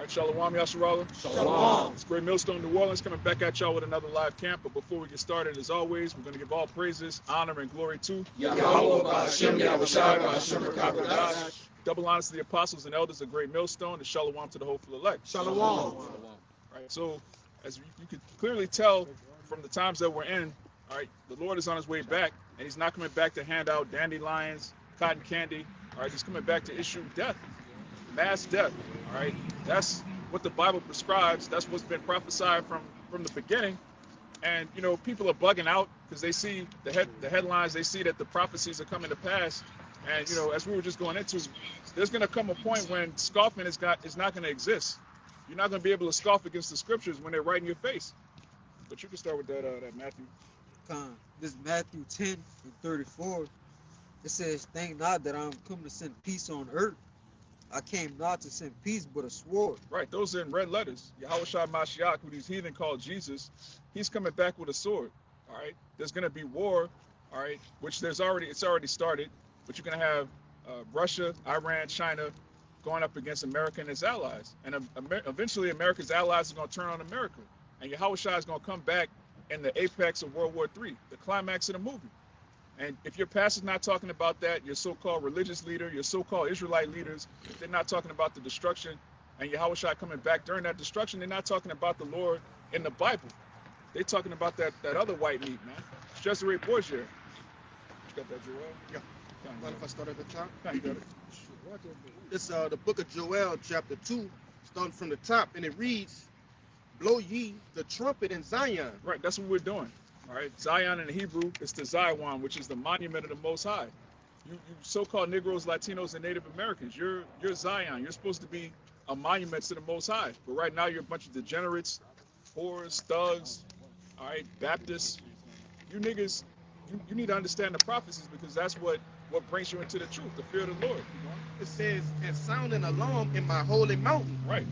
All right, Shalom, Yasharala. Shalom. It's Great Millstone, New Orleans, coming back at y'all with another live camp. But before we get started, as always, we're going to give all praises, honor, and glory to Yahweh Ba'ashem Yahushua Ba'ashem Rakabadash. double honors to the apostles and elders of Great Millstone, and Shalom to the hopeful elect. Shalom. Right, so as you can clearly tell from the times that we're in, all right, the Lord is on his way back, and he's not coming back to hand out dandelions, cotton candy. All right, he's coming back to issue death, mass death. All right, that's what the Bible prescribes. That's what's been prophesied from the beginning. And you know, people are bugging out because they see the headlines. They see that the prophecies are coming to pass. And you know, as we were just going into, there's going to come a point when scoffing is not going to exist. You're not going to be able to scoff against the scriptures when they're right in your face. But you can start with that Matthew. This Matthew 10:34. It says, "Thank not that I'm come to send peace on earth. I came not to send peace, but a sword." Right, those are in red letters. Yahushua Mashiach, who these heathen call Jesus, he's coming back with a sword. All right, there's going to be war. All right, which it's already started. But you're going to have Russia, Iran, China going up against America and its allies, and eventually America's allies are going to turn on America, and Yahushua is going to come back in the apex of World War III, the climax of the movie. And if your pastor's not talking about that, your so-called religious leader, your so-called Israelite leaders, if they're not talking about the destruction and Yahushua coming back during that destruction, they're not talking about the Lord in the Bible. They're talking about that other white meat, man. It's Cesare Borgia. You got that, Joel? Yeah. Mind if I start at the top? Yeah, you got it. It's the book of Joel, chapter 2, starting from the top, and it reads, "Blow ye the trumpet in Zion." Right, that's what we're doing. All right, Zion in the Hebrew is the Zion, which is the monument of the Most High. You so-called Negroes, Latinos, and Native Americans, you're Zion. You're supposed to be a monument to the Most High. But right now, you're a bunch of degenerates, whores, thugs, all right, Baptists. You niggas, you need to understand the prophecies because that's what brings you into the truth, the fear of the Lord. It says, "And sound an alarm in my holy mountain. Right.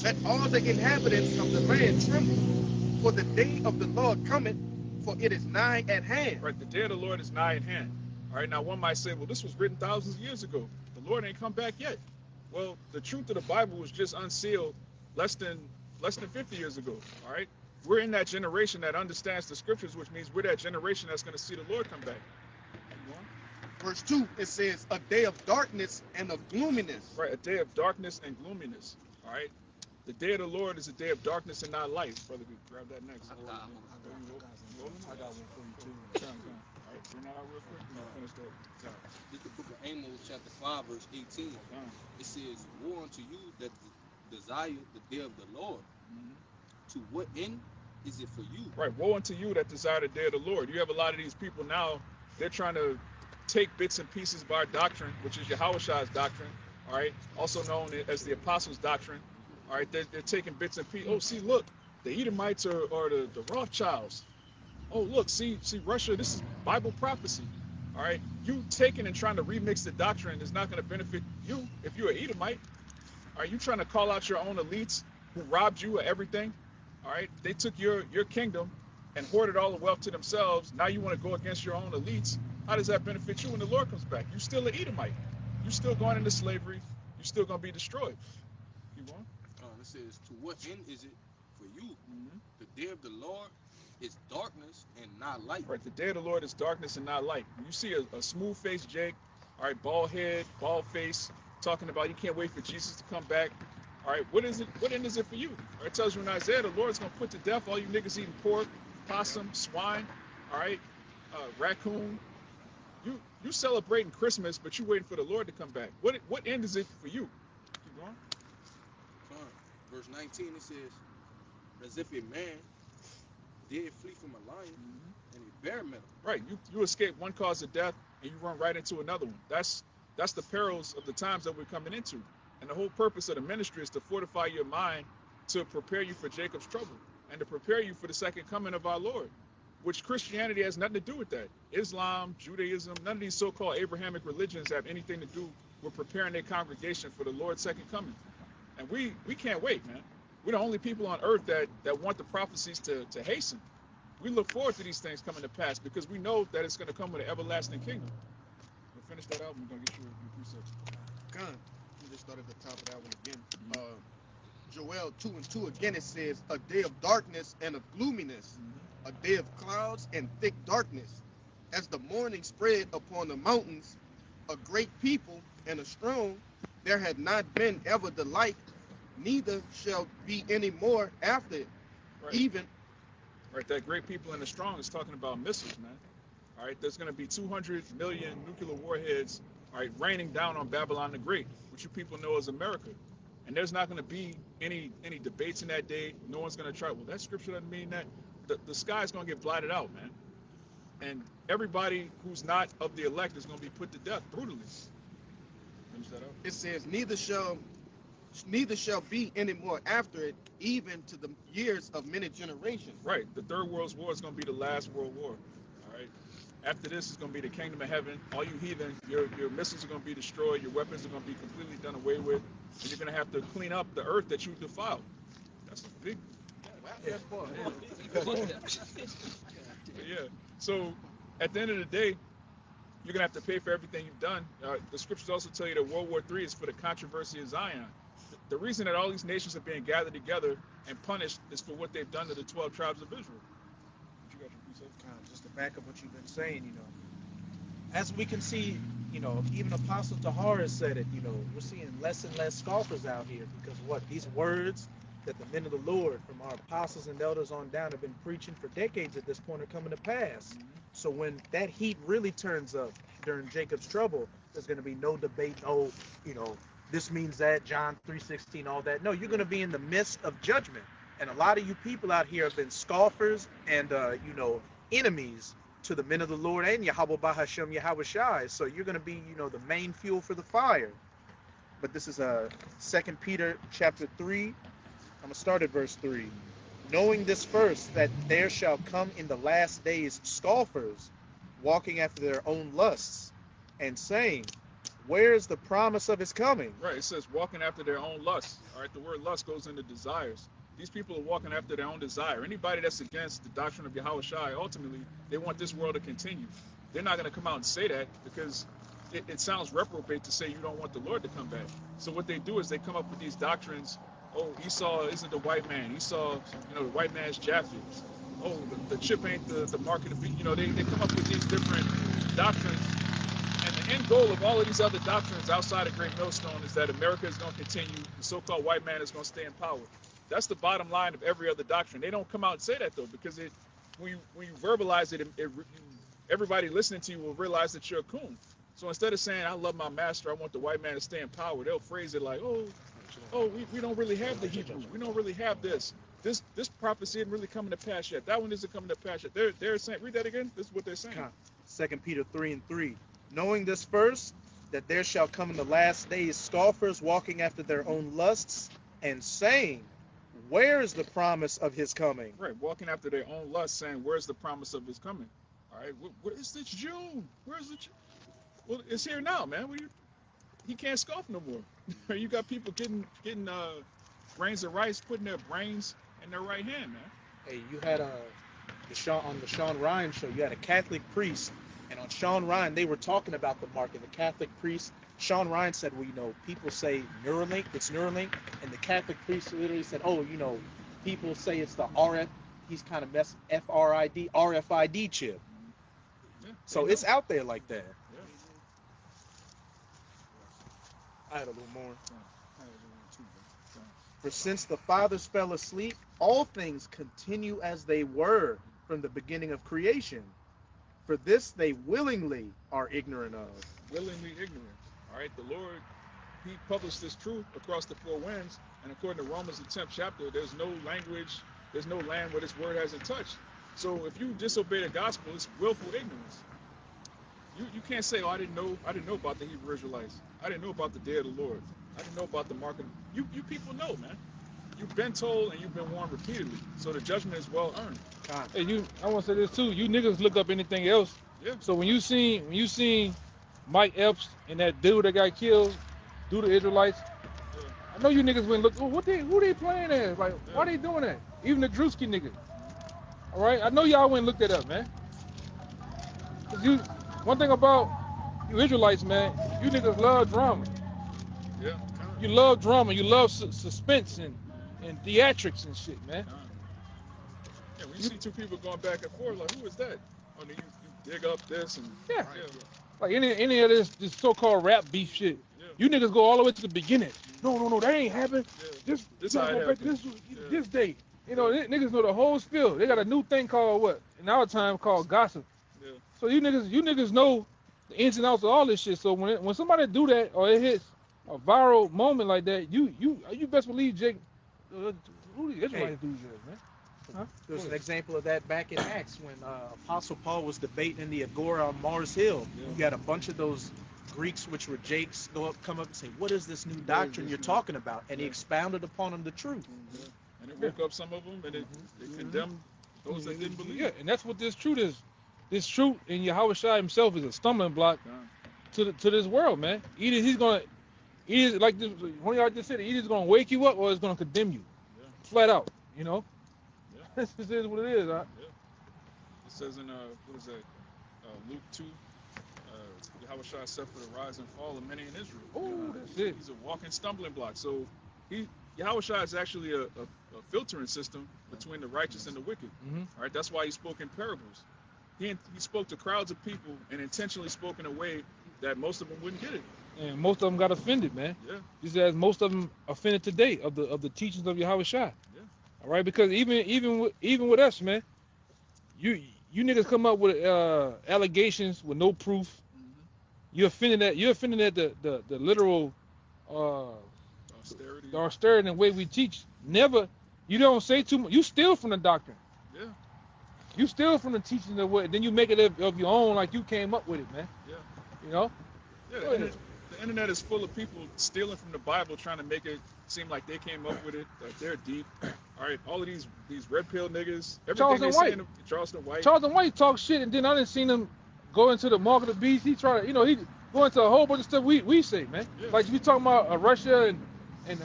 Let all the inhabitants of the land tremble, for the day of the Lord cometh, for it is nigh at hand." Right, the day of the Lord is nigh at hand. All right, now one might say, well, this was written thousands of years ago. The Lord ain't come back yet. Well, the truth of the Bible was just unsealed less than 50 years ago. All right, we're in that generation that understands the scriptures, which means we're that generation that's going to see the Lord come back. Verse 2, it says, "A day of darkness and of gloominess." Right, a day of darkness and gloominess. All right, the day of the Lord is a day of darkness and not light. Brother, grab that next. I got one for you too. All right, bring that out real quick. Finish that. This is the book of Amos, chapter 5, verse 18. It says, "Woe unto you that desire the day of the Lord. To what end is it for you?" Right, woe unto you that desire the day of the Lord. You have a lot of these people now, they're trying to take bits and pieces of our doctrine, which is Yahushua's doctrine, all right, also known as the Apostles' doctrine. All right, they're taking bits and pieces. Oh, see, look, the Edomites are the Rothschilds. Oh, look, see Russia, this is Bible prophecy. All right, you taking and trying to remix the doctrine is not going to benefit you if you're an Edomite. Are you trying to call out your own elites who robbed you of everything? All right, they took your kingdom and hoarded all the wealth to themselves. Now you want to go against your own elites. How does that benefit you when the Lord comes back? You're still an Edomite. You're still going into slavery. You're still going to be destroyed. You want? It says, "To what end is it for you? The day of the Lord is darkness and not light." Right, the day of the Lord is darkness and not light. You see a smooth-faced Jake, all right, bald head, bald face, talking about you can't wait for Jesus to come back. All right, what is it? What end is it for you? All right, it tells you in Isaiah, the Lord's going to put to death all you niggas eating pork, possum, swine, all right, raccoon. You celebrating Christmas, but you waiting for the Lord to come back. What end is it for you? Keep going. Verse 19, it says, "As if a man did flee from a lion and a bear met him." Right, you escape one cause of death and you run right into another one. That's the perils of the times that we're coming into. And the whole purpose of the ministry is to fortify your mind to prepare you for Jacob's trouble and to prepare you for the second coming of our Lord, which Christianity has nothing to do with that. Islam, Judaism, none of these so-called Abrahamic religions have anything to do with preparing their congregation for the Lord's second coming. And we can't wait, man. We're the only people on earth that want the prophecies to hasten. We look forward to these things coming to pass because we know that it's going to come with an everlasting kingdom. We'll finish that out and we're going to get your precepts. Con, you just start at the top of that one again. Joel 2:2 again, it says, a day of darkness and of gloominess, a day of clouds and thick darkness. As the morning spread upon the mountains, a great people and a strong, there had not been ever the like, neither shall be any more after it. Right. Even Right, that great people and the strong is talking about missiles, man. All right, there's going to be 200 million nuclear warheads, all right, raining down on Babylon the Great, which you people know as America. And there's not going to be any debates in that day. No one's going to try, well, that scripture doesn't mean that. The sky's going to get blotted out, man. And everybody who's not of the elect is going to be put to death brutally. Finish that up. it says, neither shall be any more after it, even to the years of many generations. Right, the Third World War is going to be the last world war. All right. After this is going to be the kingdom of heaven. All you heathen, your missiles are going to be destroyed. Your weapons are going to be completely done away with. And you're going to have to clean up the earth that you defiled. That's a big. Yeah. So at the end of the day, you're going to have to pay for everything you've done. The scriptures also tell you that World War III is for the controversy of Zion. The reason that all these nations are being gathered together and punished is for what they've done to the 12 tribes of Israel. What you got your piece of? Kind of just to back up what you've been saying, you know, as we can see, you know, even Apostle Tahar has said it, you know, we're seeing less and less scoffers out here because what these words that the men of the Lord from our apostles and elders on down have been preaching for decades at this point are coming to pass. So when that heat really turns up during Jacob's trouble, there's going to be no debate, no, you know, this means that, John 3:16, all that. No, you're going to be in the midst of judgment. And a lot of you people out here have been scoffers and, you know, enemies to the men of the Lord and Yahweh Bahashem Yahweh Shai. So you're going to be, you know, the main fuel for the fire. But this is 2 Peter chapter 3. I'm going to start at verse 3. Knowing this first, that there shall come in the last days scoffers, walking after their own lusts, and saying, where is the promise of his coming? Right, it says walking after their own lusts. All right, the word lust goes into desires. These people are walking after their own desire. Anybody that's against the doctrine of Yahweh Shai, ultimately, they want this world to continue. They're not going to come out and say that because it sounds reprobate to say you don't want the Lord to come back. So what they do is they come up with these doctrines. Oh, Esau isn't the white man. Esau, you know, the white man's Japheth. Oh, the chip ain't the mark of the beast. You know, they come up with these different doctrines. And the end goal of all of these other doctrines outside of Great Millstone is that America is going to continue. The so-called white man is going to stay in power. That's the bottom line of every other doctrine. They don't come out and say that, though, because when you verbalize it, everybody listening to you will realize that you're a coon. So instead of saying, I love my master, I want the white man to stay in power, they'll phrase it like, we don't really have the Hebrew. We don't really have this. This prophecy isn't really coming to pass yet. That one isn't coming to pass yet. They're saying, read that again. This is what they're saying. 2 Peter 3:3. Knowing this first, that there shall come in the last days scoffers walking after their own lusts, and saying, where is the promise of his coming? Right, walking after their own lust, saying, where's the promise of his coming? All right, it's June. Where's the June? Well, it's here now, man. He can't scoff no more. You got people getting grains of rice, putting their brains in their right hand, man. Hey, you had on the Sean Ryan show, you had a Catholic priest, and on Sean Ryan, they were talking about the mark of the Catholic priest. Sean Ryan said, well, you know, people say Neuralink, it's Neuralink, and the Catholic priest literally said, oh, you know, people say it's the RF, he's kind of messing, RFID chip. Yeah, so it's out there like that. Yeah. I had a little more. For since the fathers fell asleep, all things continue as they were from the beginning of creation. For this they willingly are ignorant of. Willingly ignorant. All right, the Lord, he published this truth across the four winds, and according to Romans, the 10th chapter, there's no language, there's no land where this word hasn't touched. So if you disobey the gospel, it's willful ignorance. You can't say, oh, I didn't know about the Hebrew Israelites. I didn't know about the day of the Lord. I didn't know about the mark of... You people know, man. You've been told and you've been warned repeatedly. So the judgment is well earned. Hey, I want to say this too. You niggas look up anything else. Yeah. So when you seen Mike Epps and that dude that got killed, do the Israelites, I know you niggas went look. Oh, who they playing as? Like, why they doing that? Even the Drewski niggas. All right, I know y'all went and looked that up, man. One thing about you Israelites, man, you niggas love drama. Yeah. You love drama. You love suspense and and theatrics and shit, man. Yeah, when you see two people going back and forth, like, who is that? Oh, then you dig up this and Yeah. yeah, Like any of this so-called rap beef shit. yeah, You niggas go all the way to the beginning. No, that ain't happened. yeah. This how gotta it go back to happened. this date. You know, niggas know the whole spill. They got a new thing called what? In our time called gossip. Yeah. So you niggas know the ins and outs of all this shit. So when somebody do that or it hits a viral moment like that, you best believe Jake. Who the Israelites dudes is, man? Huh? There's an example of that back in Acts when Apostle Paul was debating in the Agora on Mars Hill. Yeah. You had a bunch of those Greeks, which were Jakes, come up and say, "What is this new doctrine you're talking about?" And he expounded upon them the truth. Yeah. And it woke up some of them, and it condemned those that didn't believe. Yeah, and that's what this truth is. This truth in Yahweh Shai himself is a stumbling block Yeah. to this world, man. Either like this, one of y'all just said, either it's gonna wake you up or it's gonna condemn you, Yeah. flat out. You know, Yeah. this is what it is. Huh? It says in what is that? Luke 2. Yahweh Shai set for the rise and fall of many in Israel. Oh, that's it. He's a walking stumbling block. So Yahweh Shai is actually a filtering system between the righteous and the wicked. Mm-hmm. All right, that's why he spoke in parables. He spoke to crowds of people and intentionally spoke in a way that most of them wouldn't get it. And most of them got offended, man. Yeah. Just as most of them offended today of the teachings of Yahweh Shai. Yeah. All right, because even with us, man, you niggas come up with allegations with no proof. Mm-hmm. You're offended at the literal Austerity. the austerity and the way we teach. Never, you don't say too much. You steal from the doctrine. Yeah. You steal from the teaching of what, then you make it of your own, like you came up with it, man. Yeah. You know? Yeah. Go ahead. The internet is full of people stealing from the Bible, trying to make it seem like they came up with it, that they're deep. All right, all of these red pill niggas, everything Charleston they White. saying, Charleston White. Charleston White talk shit, and then I didn't seen him go into the mark of the beast. He try to, he go into a whole bunch of stuff we say, man. Yeah. Like we talking about Russia and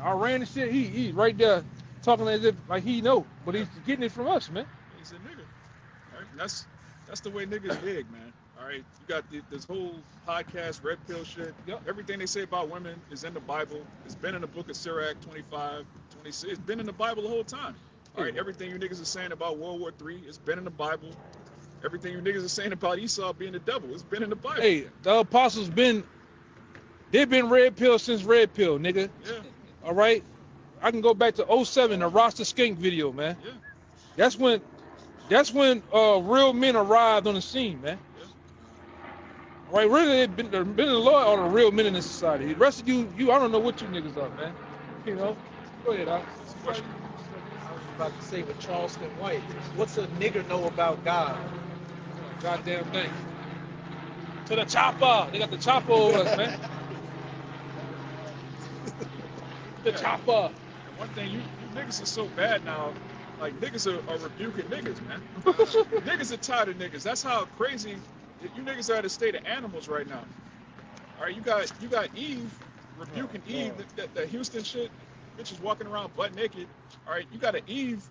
Iran and shit. He right there talking as if like he know, but he's getting it from us, man. He's a nigga. All right, and that's the way niggas dig, man. All right, you got this whole podcast, red pill shit. Yep. Everything they say about women is in the Bible. It's been in the book of Sirach 25, 26. It's been in the Bible the whole time. All right, everything you niggas are saying about World War III, it's been in the Bible. Everything you niggas are saying about Esau being the devil, it's been in the Bible. Hey, the apostles they've been red pill since red pill, nigga. Yeah, All right, I can go back to 07, the Rasta Skink video, man. yeah, That's when real men arrived on the scene, man. yeah. All right, really, the Lord are the real men in this society. The rest of you, I don't know what you niggas are, man. You know, go ahead, Alex. I was about to say with Charleston White, what's a nigger know about God? Goddamn thing. To the chopper. They got the chopper over us, man. The Yeah. chopper. And one thing, you niggas are so bad now. Like, niggas are rebuking niggas, man. Niggas are tired of niggas. That's how crazy you niggas are at a state of animals right now. All right, you got Eve rebuking Eve, that Houston shit, bitches walking around butt naked. All right, you got an Eve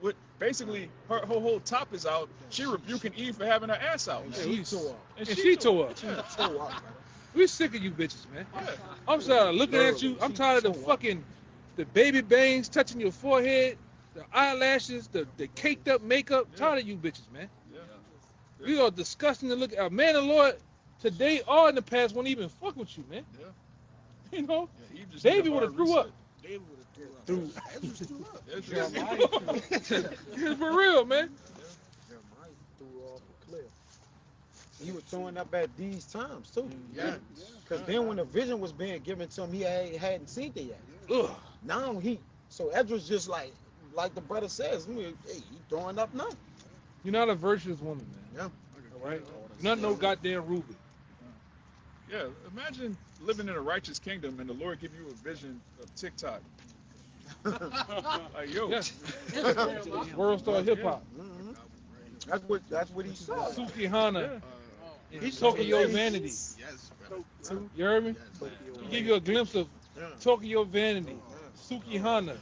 with basically her whole top is out. She rebuking Eve for having her ass out. And Yeah. she tore up. And she tore up. Yeah. Tore up, man. We sick of you bitches, man. Yeah. I'm tired of looking at you. I'm tired of the baby bangs touching your forehead, the eyelashes, the caked up makeup. Yeah. Tired of you bitches, man. Yeah. You are disgusting to look at. Man, the Lord today or in the past won't even fuck with you, man. Yeah. You know? Yeah, Eve just David need a would've hard threw up. reset. David would have threw up. Ezra threw up. Yeah, Jeremiah For real, man. Jeremiah threw off a cliff. He was throwing up at these times too. Yeah. Because then when the vision was being given to him, he hadn't seen it yet. Ugh. Now so Ezra's just like the brother says, hey, he throwing up now. You're not a virtuous woman, man. Yeah. All right? You're not no goddamn Ruby. Yeah, imagine living in a righteous kingdom and the Lord give you a vision of TikTok. Like, yo, Yes. World star hip hop. Mhm. That's what he saw. Suki Hana. Yeah. He's Tokyo Vanity. Yes, brother. You heard me? Yes. He give you a glimpse of Yeah. Tokyo Vanity. Suki Hana.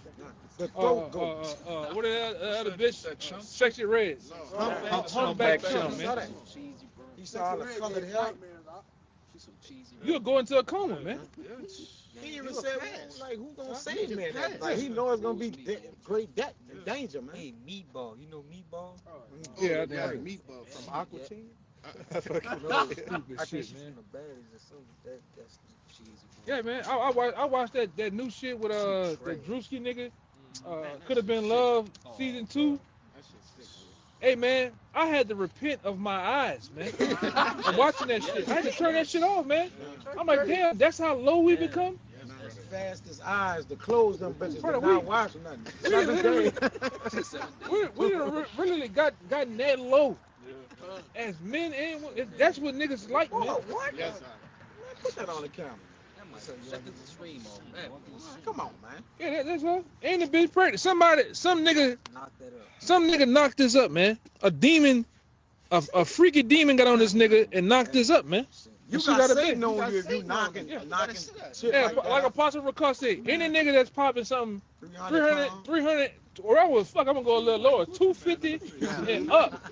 The throat goat. What is that other bitch? That chump? Sexy Red. Humpback Humpback chump. chump, He saw man. that. He saw all the colored hair. She's some cheesy. You'll go into a coma, man. He even You a said, pass. like, who gonna Huh? save You me? a pass. Like, he know it's gonna be Yeah. great danger, man. Hey, Meatball. You know Meatball? Yeah, yeah, I- meatball From from Aqua Yeah. Teen? No, Stupid I think shit, she's man. from the baddies or something. That's Cheesy. Yeah, man. I watched that new shit with the Drewski nigga. Could have been love season 2. that shit's sick. Hey man, I had to repent of my eyes, man. I'm watching that shit. I had to turn that shit off, man. I'm like, damn, that's how low we become. Man, as fast as eyes to close them bitches, Brother, they're not we- watching nothing. we 7 literally- days. 7 days. We done really gotten that low Yeah. as men and that's what niggas like, man. What? Yes, sir. Man, put that on the camera. That might shut the stream off. That was- Come on, man. Yeah, that's her. Ain't the bitch pregnant. Some nigga knock that up. Some nigga knocked this up, man. A demon, a freaky demon got on this nigga and knocked this up, man. You She got got a Satan bitch. on got you if you Satan on knocking, you. knocking Better shit Yeah, like like that. Apostle Ricard said, any nigga that's popping something 300 300, or I was fuck, I'm gonna go a little lower, 250 and up.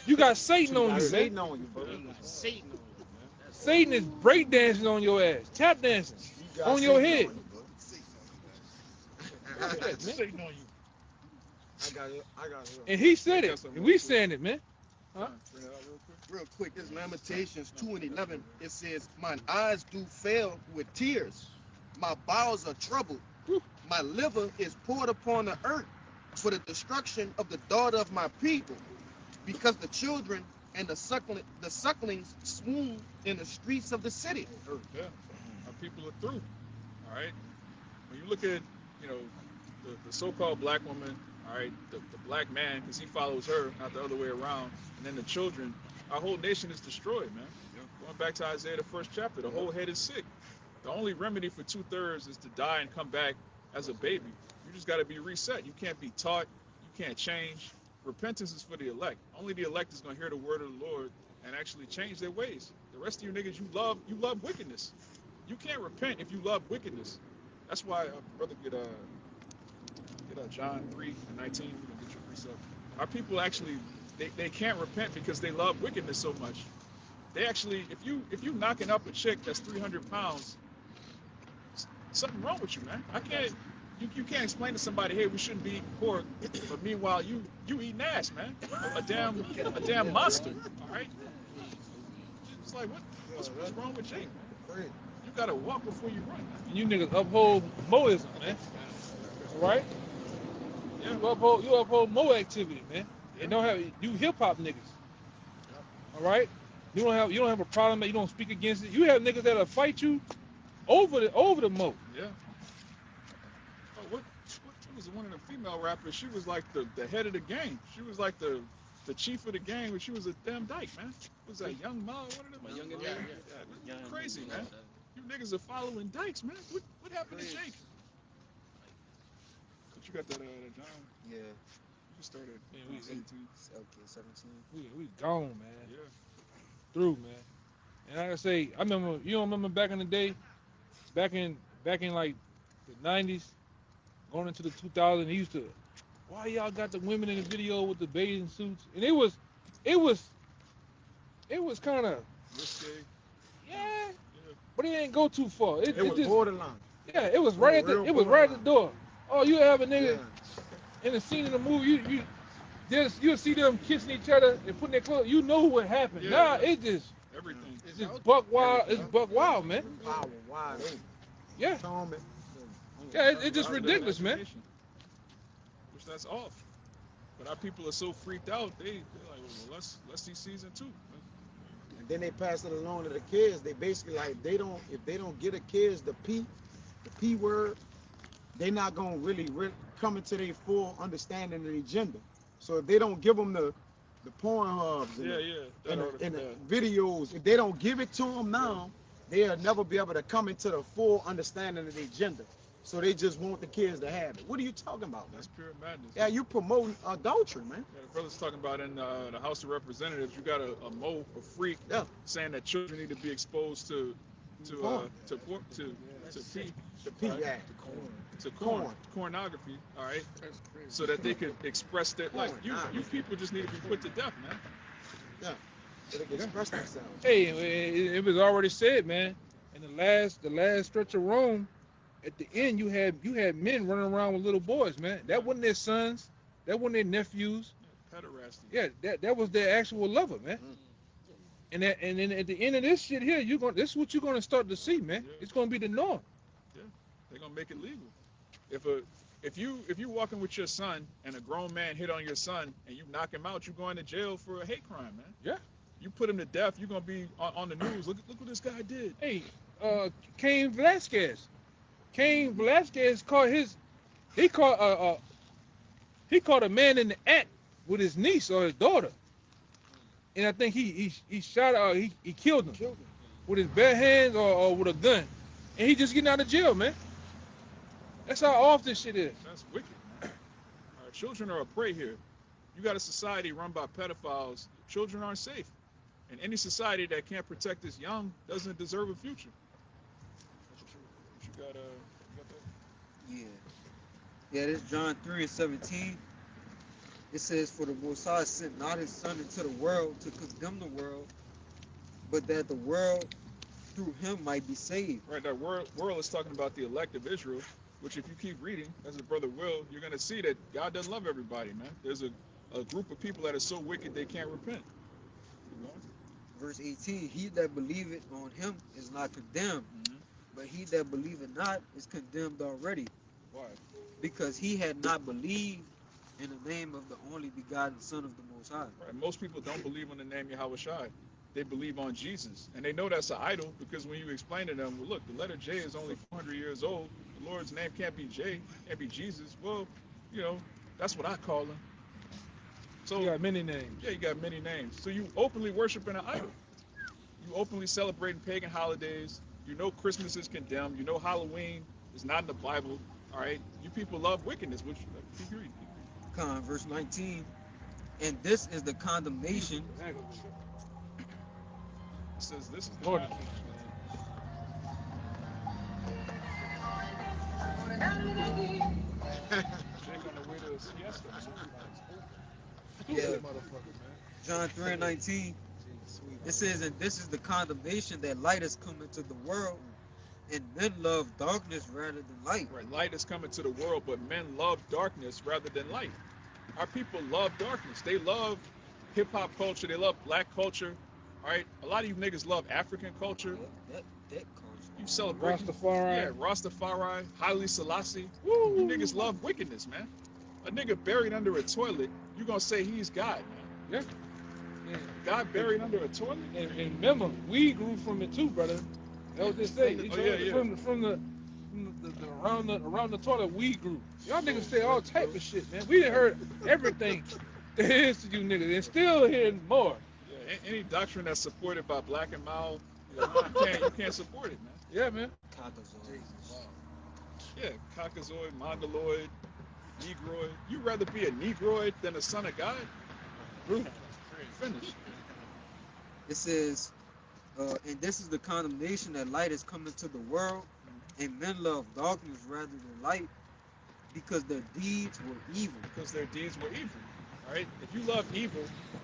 You got Satan on you, man. Satan on you, bro. Satan on you, Satan is breakdancing on your ass, tap dancing You got on your Satan head. you, bro. Satan on you. I got it. And he said it, and we saying it, man. Bring it out real quick. Real quick, this Lamentations 2:11. It says, "Mine eyes do fail with tears, my bowels are troubled, my liver is poured upon the earth for the destruction of the daughter of my people, because the children and the sucklings swoon in the streets of the city." Yeah, our people are through. All right. When you look at, the so-called black woman, all right, the black man, because he follows her, not the other way around, and then the children, our whole nation is destroyed, man. Going back to Isaiah, the 1st chapter, the whole head is sick. The only remedy for 2/3 is to die and come back as a baby. You just got to be reset. You can't be taught. You can't change. Repentance is for the elect. Only the elect is going to hear the word of the Lord and actually change their ways. The rest of you niggas, you love wickedness. You can't repent if you love wickedness. That's why, brother, get John 3:19. We're gonna get your precept. Our people actually, they can't repent because they love wickedness so much. They actually, if you knocking up a chick that's 300 pounds, something wrong with you, man. You can't explain to somebody, hey, we shouldn't be eating pork, but meanwhile you eating ass, man. A damn monster. All right. It's like what's wrong with Jake, man? You gotta walk before you run. And you niggas uphold Moism, man. Right? Yeah. You uphold Mo activity, man. And don't have you hip hop niggas. All right? You don't have a problem that you don't speak against it. You have niggas that'll fight you over the Mo. Yeah. Oh, what was one of the female rappers? She was like the head of the gang. She was like the chief of the gang, but she was a damn dyke, man. Was that Young Ma? One of them? My young Yeah, crazy, man. You niggas are following dykes, man. What happened to Jake? But you got that, John? Yeah. You started. Yeah, We we- 17. Okay, 17. We gone, man. Yeah. Through, man. And like I say, I remember, you don't remember back in the day, back in like the 90s, going into the 2000s, they used to, why y'all got the women in the video with the bathing suits? And it was kind of, Risque. yeah, Yeah. but it didn't go too far. It was just, borderline. yeah, it was right at the, real it was right at the borderline. door. Oh, you have a Yeah. nigga in the scene in the movie, you'll see them kissing each other and putting their clothes. You know what happened. Yeah. Nah, it just. Everything. It's just buck wild. It's buck wild, man. Power wide open. Yeah, Atonement. yeah. It's just Out of ridiculous, man. imagination. Which that's off. But our people are so freaked out. They're like, well, let's see season 2. And then they pass it along to the kids. They basically like if they don't get the kids the P word, they're not gonna really come into their full understanding of the agenda. So if they don't give them the porn hubs and, the videos, if they don't give it to them now, they'll never be able to come into the full understanding of the agenda. So they just want the kids to have it. What are you talking about, man? That's pure madness. Yeah, you promoting adultery, man. Yeah, the brother's talking about in the House of Representatives, you got a Mo, a freak, Yeah. saying that children need to be exposed to Porn. P, Yeah. to Corn. pornography, all right, so that they could express their like Porn, you people just need to be put to death, man. Yeah. so they can express themselves. Hey, it was already said, man. In the last stretch of Rome, at the end, you had men running around with little boys, man. That wasn't their sons. That wasn't their nephews. Pederasty. Yeah, that was their actual lover, man. And then at the end of this shit here, this is what you're gonna start to see, man. Yeah. It's gonna be the norm. They're gonna make it legal. If you walking with your son and a grown man hit on your son and you knock him out, you going to jail for a hate crime, man. Yeah. You put him to death, you're gonna be on the news. Look what this guy did. Hey, Cain Velasquez. Cain Velasquez caught a man in the act with his niece or his daughter, and I think he shot he killed him with his bare hands or with a gun, and he just getting out of jail, man. That's how off this shit is. That's wicked, man. Our children are a prey here. You got a society run by pedophiles. Children aren't safe, and any society that can't protect its young doesn't deserve a future. You got that? Yeah, this John 3:17. It says, "For the Most High sent not his Son into the world to condemn the world, but that the world through him might be saved." Right, that world is talking about the elect of Israel, which if you keep reading, as the brother will, you're going to see that God doesn't love everybody, man. There's a group of people that are so wicked they can't repent. Keep going. Verse 18, "He that believeth on him is not condemned, Mhm. but he that believeth not is condemned already, Why? because he had not believed in the name of the only begotten Son of the Most High." Right. Most people don't believe on the name Yahweh Shai. They believe on Jesus. And they know that's an idol because when you explain to them, well, look, the letter J is only 400 years old. The Lord's name can't be J, can't be Jesus. Well, that's what I call him. So, You got many names. yeah, you got many names. So you openly worshiping an idol. You openly celebrating pagan holidays. You know Christmas is condemned. You know Halloween is not in the Bible. All right? You people love wickedness, which keep reading. Verse 19, "And this is the condemnation." It says this is the Lord, God. Jake on the way to a siesta. Yeah. Motherfucker, man. John 3:19, it says, "And this is the condemnation, that light has come into the world, and men love darkness rather than light." Right, light is coming to the world, but men love darkness rather than light. Our people love darkness. They love hip hop culture. They love black culture. All right, a lot of you niggas love African culture. That culture. You celebrate Rastafari. Yeah, Rastafari, Haile Selassie. Woo, you niggas love wickedness, man. A nigga buried under a toilet, you gonna say he's God, man. Yeah. God buried under a toilet? And remember, we grew from it too, brother. That was just say. Oh, yeah. From the around the toilet, we grew. Y'all niggas say all type of shit, man. We done heard everything there is to you niggas, and still hearing more. Yeah, any doctrine that's supported by Black and Mild, you can't support it, man. Yeah, man. Yeah, Caucasoid, Mongoloid, Negroid. You'd rather be a Negroid than a son of God? Finish. It says, "And this is the condemnation, that light has come into the world, and men love darkness rather than light, because their deeds were evil." Because their deeds were evil. All right? If you love evil,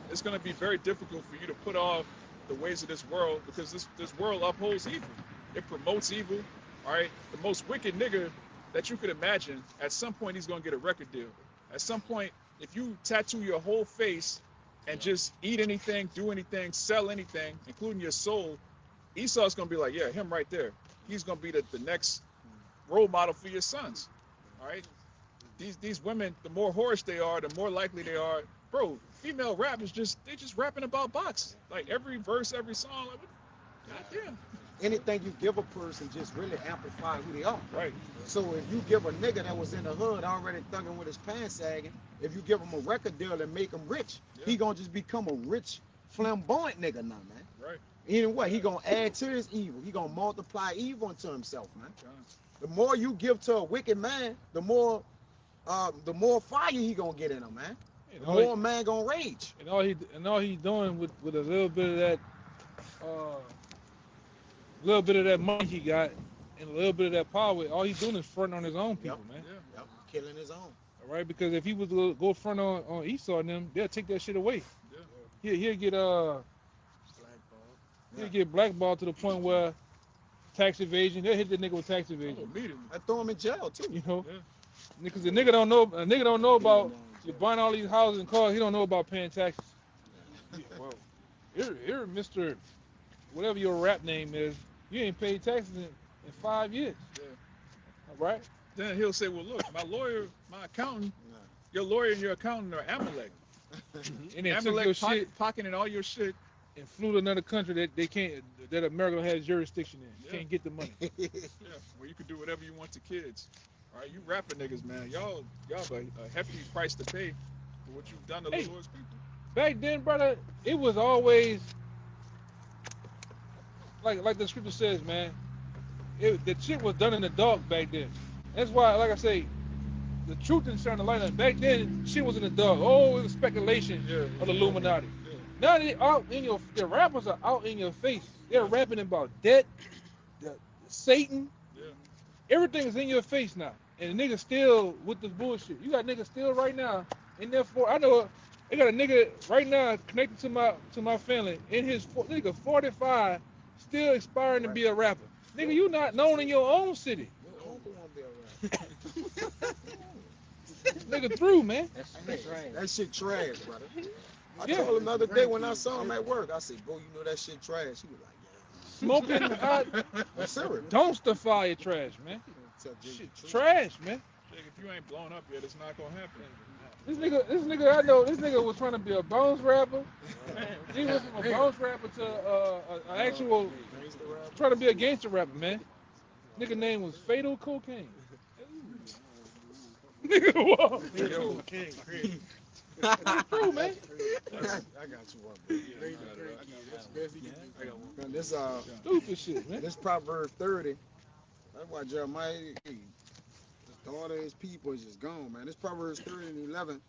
it's going to be very difficult for you to put off the ways of this world, because this world upholds evil. It promotes evil. All right? The most wicked nigga that you could imagine, at some point he's going to get a record deal. At some point, if you tattoo your whole face and just eat anything, do anything, sell anything, including your soul, Esau's going to be like, yeah, him right there. He's going to be the next role model for your sons. All right? These women, the more whorish they are, the more likely they are. Bro, female rap is they just rapping about box. Like every verse, every song. Like, goddamn. Anything you give a person just really amplify who they are. Right. So if you give a nigga that was in the hood already thugging with his pants sagging, if you give him a record deal and make him rich, he gonna just become a rich, flamboyant nigga now, man. Right. Anyway, he gonna add to his evil. He gonna multiply evil into himself, man. The more you give to a wicked man, the more fire he gonna get in him, man. The more a man gonna rage. And all he doing with a little bit of that money he got and a little bit of that power, all he's doing is fronting on his own people, man. Yep. Killing his own. All right, because if he was to go front on Esau and them, they'll take that shit away. Yeah. He'll He'll get blackballed to the point where tax evasion, they'll hit the nigga with tax evasion. Immediately. I throw him in jail too. You know? Yeah. Because the nigga don't know about you buying all these houses and cars, he don't know about paying taxes. Well, here, Mr. Whatever your rap name is, you ain't paid taxes in 5 years. Yeah. All right? Then he'll say, well, look, my lawyer, my accountant, your lawyer and your accountant are Amalek. And then took your Amalek shit pocketing all your shit. and flew to another country that America has jurisdiction in. You Yeah. can't get the money. Yeah, where you can do whatever you want to kids. All right, you rapping niggas, man. Y'all have a hefty price to pay for what you've done to the Hey. Lord's people. Back then, brother, it was always like the scripture says, man. The shit was done in the dark back then. That's why, like I say, the truth didn't shine the light on. Back then, shit was in the dark. Oh, it was speculation of the Illuminati. Yeah. Now they out in the rappers are out in your face. They're rapping about debt, Satan. Yeah. Everything is in your face now. And the nigga still with this bullshit. You got niggas still right now in there for. I know they got a nigga right now connected to my family in his nigga 45, still aspiring to be a rapper. Nigga, you not known in your own city. Your uncle won't be around. Nigga through, man. That shit trash, brother. I Yeah. told him the other day when I saw him at work, I said, bro, you know that shit trash. He was like, Smoking hot yeah. I'm serious. dumpster fire trash, man. Tell Jay Shit, the truth. trash, man. Jake, if you ain't blown up yet, it's not gonna happen. This nigga, I know. This nigga was trying to be a bounce rapper. He was from a bounce rapper to an actual trying to be a gangster rapper, man. Nigga name was Fatal Cocaine. Nigga, what? True, man. I got you one, bro. Man, this Stupid shit, man. this Proverbs 30. That's why Jeremiah, his daughter, his people is just gone, man. This Proverbs 30 and 11.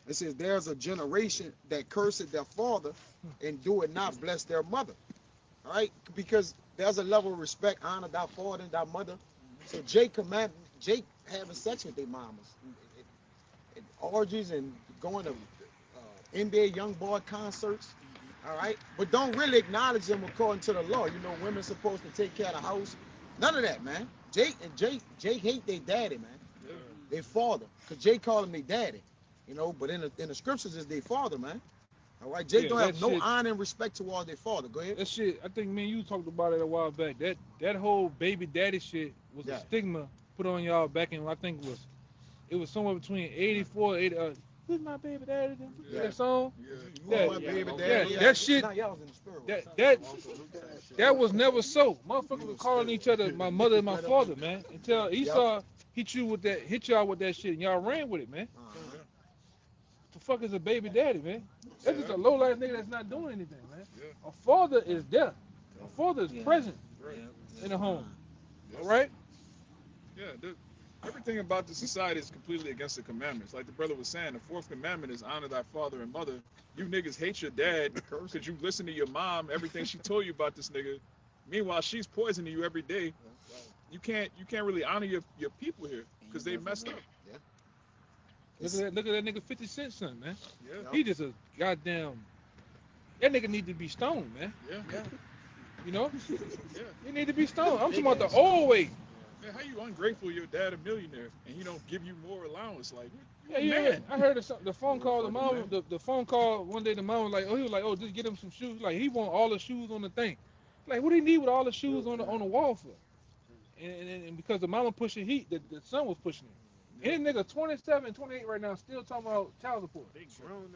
It says, "There's a generation that curseth their father and do it not bless their mother." All right, because there's a level of respect, honor thy father and thy mother. So Jake having sex with their mamas, and orgies and going to NBA young boy concerts. All right, but don't really acknowledge them according to the law. You know, women supposed to take care of the house. None of that, man. Jake hate their daddy, man. Yeah. Their father, cause Jake called him their daddy. You know, but in the scriptures is their father, man. All right, Jake Yeah, don't have that no shit- honor and respect towards their father. Go ahead. That shit, I think me and you talked about it a while back. That whole baby daddy shit was Yeah. a stigma put on y'all back in, I think it was somewhere between 84, 80, who's my baby daddy? Yeah. That song? Yeah. You are my baby yeah, daddy. that shit- Nah, y'all was in the spirit. That was never so. Motherfuckers were calling each other my mother and my father, man. Until Esau hit y'all with that shit and y'all ran with it, man. The fuck is a baby daddy, man? That's just a low life nigga that's not doing anything, man. Yeah. A father is there. A father is present Right. in the home. All right? Yeah, everything about the society is completely against the commandments. Like the brother was saying, the fourth commandment is honor thy father and mother. You niggas hate your dad because you listen to your mom, everything she told you about this nigga. Meanwhile, she's poisoning you every day. You can't really honor your people here because they messed up. Look at that nigga 50 Cent son, man. Yeah, He just a goddamn. That nigga need to be stoned, man. yeah, You know? yeah. He need to be stoned. I'm talking about the old way. Man, how you ungrateful? Your dad a millionaire and he don't give you more allowance? Like, Yeah, yeah. I heard the phone call. The phone call one day. The mom was like, he was like, oh, just get him some shoes. Like he want all the shoes on the thing. Like, what do he need with all the shoes on the wall for? And because the mama pushing heat, the son was pushing it. And this nigga 27, 28 right now, still talking about child support. Big grown ass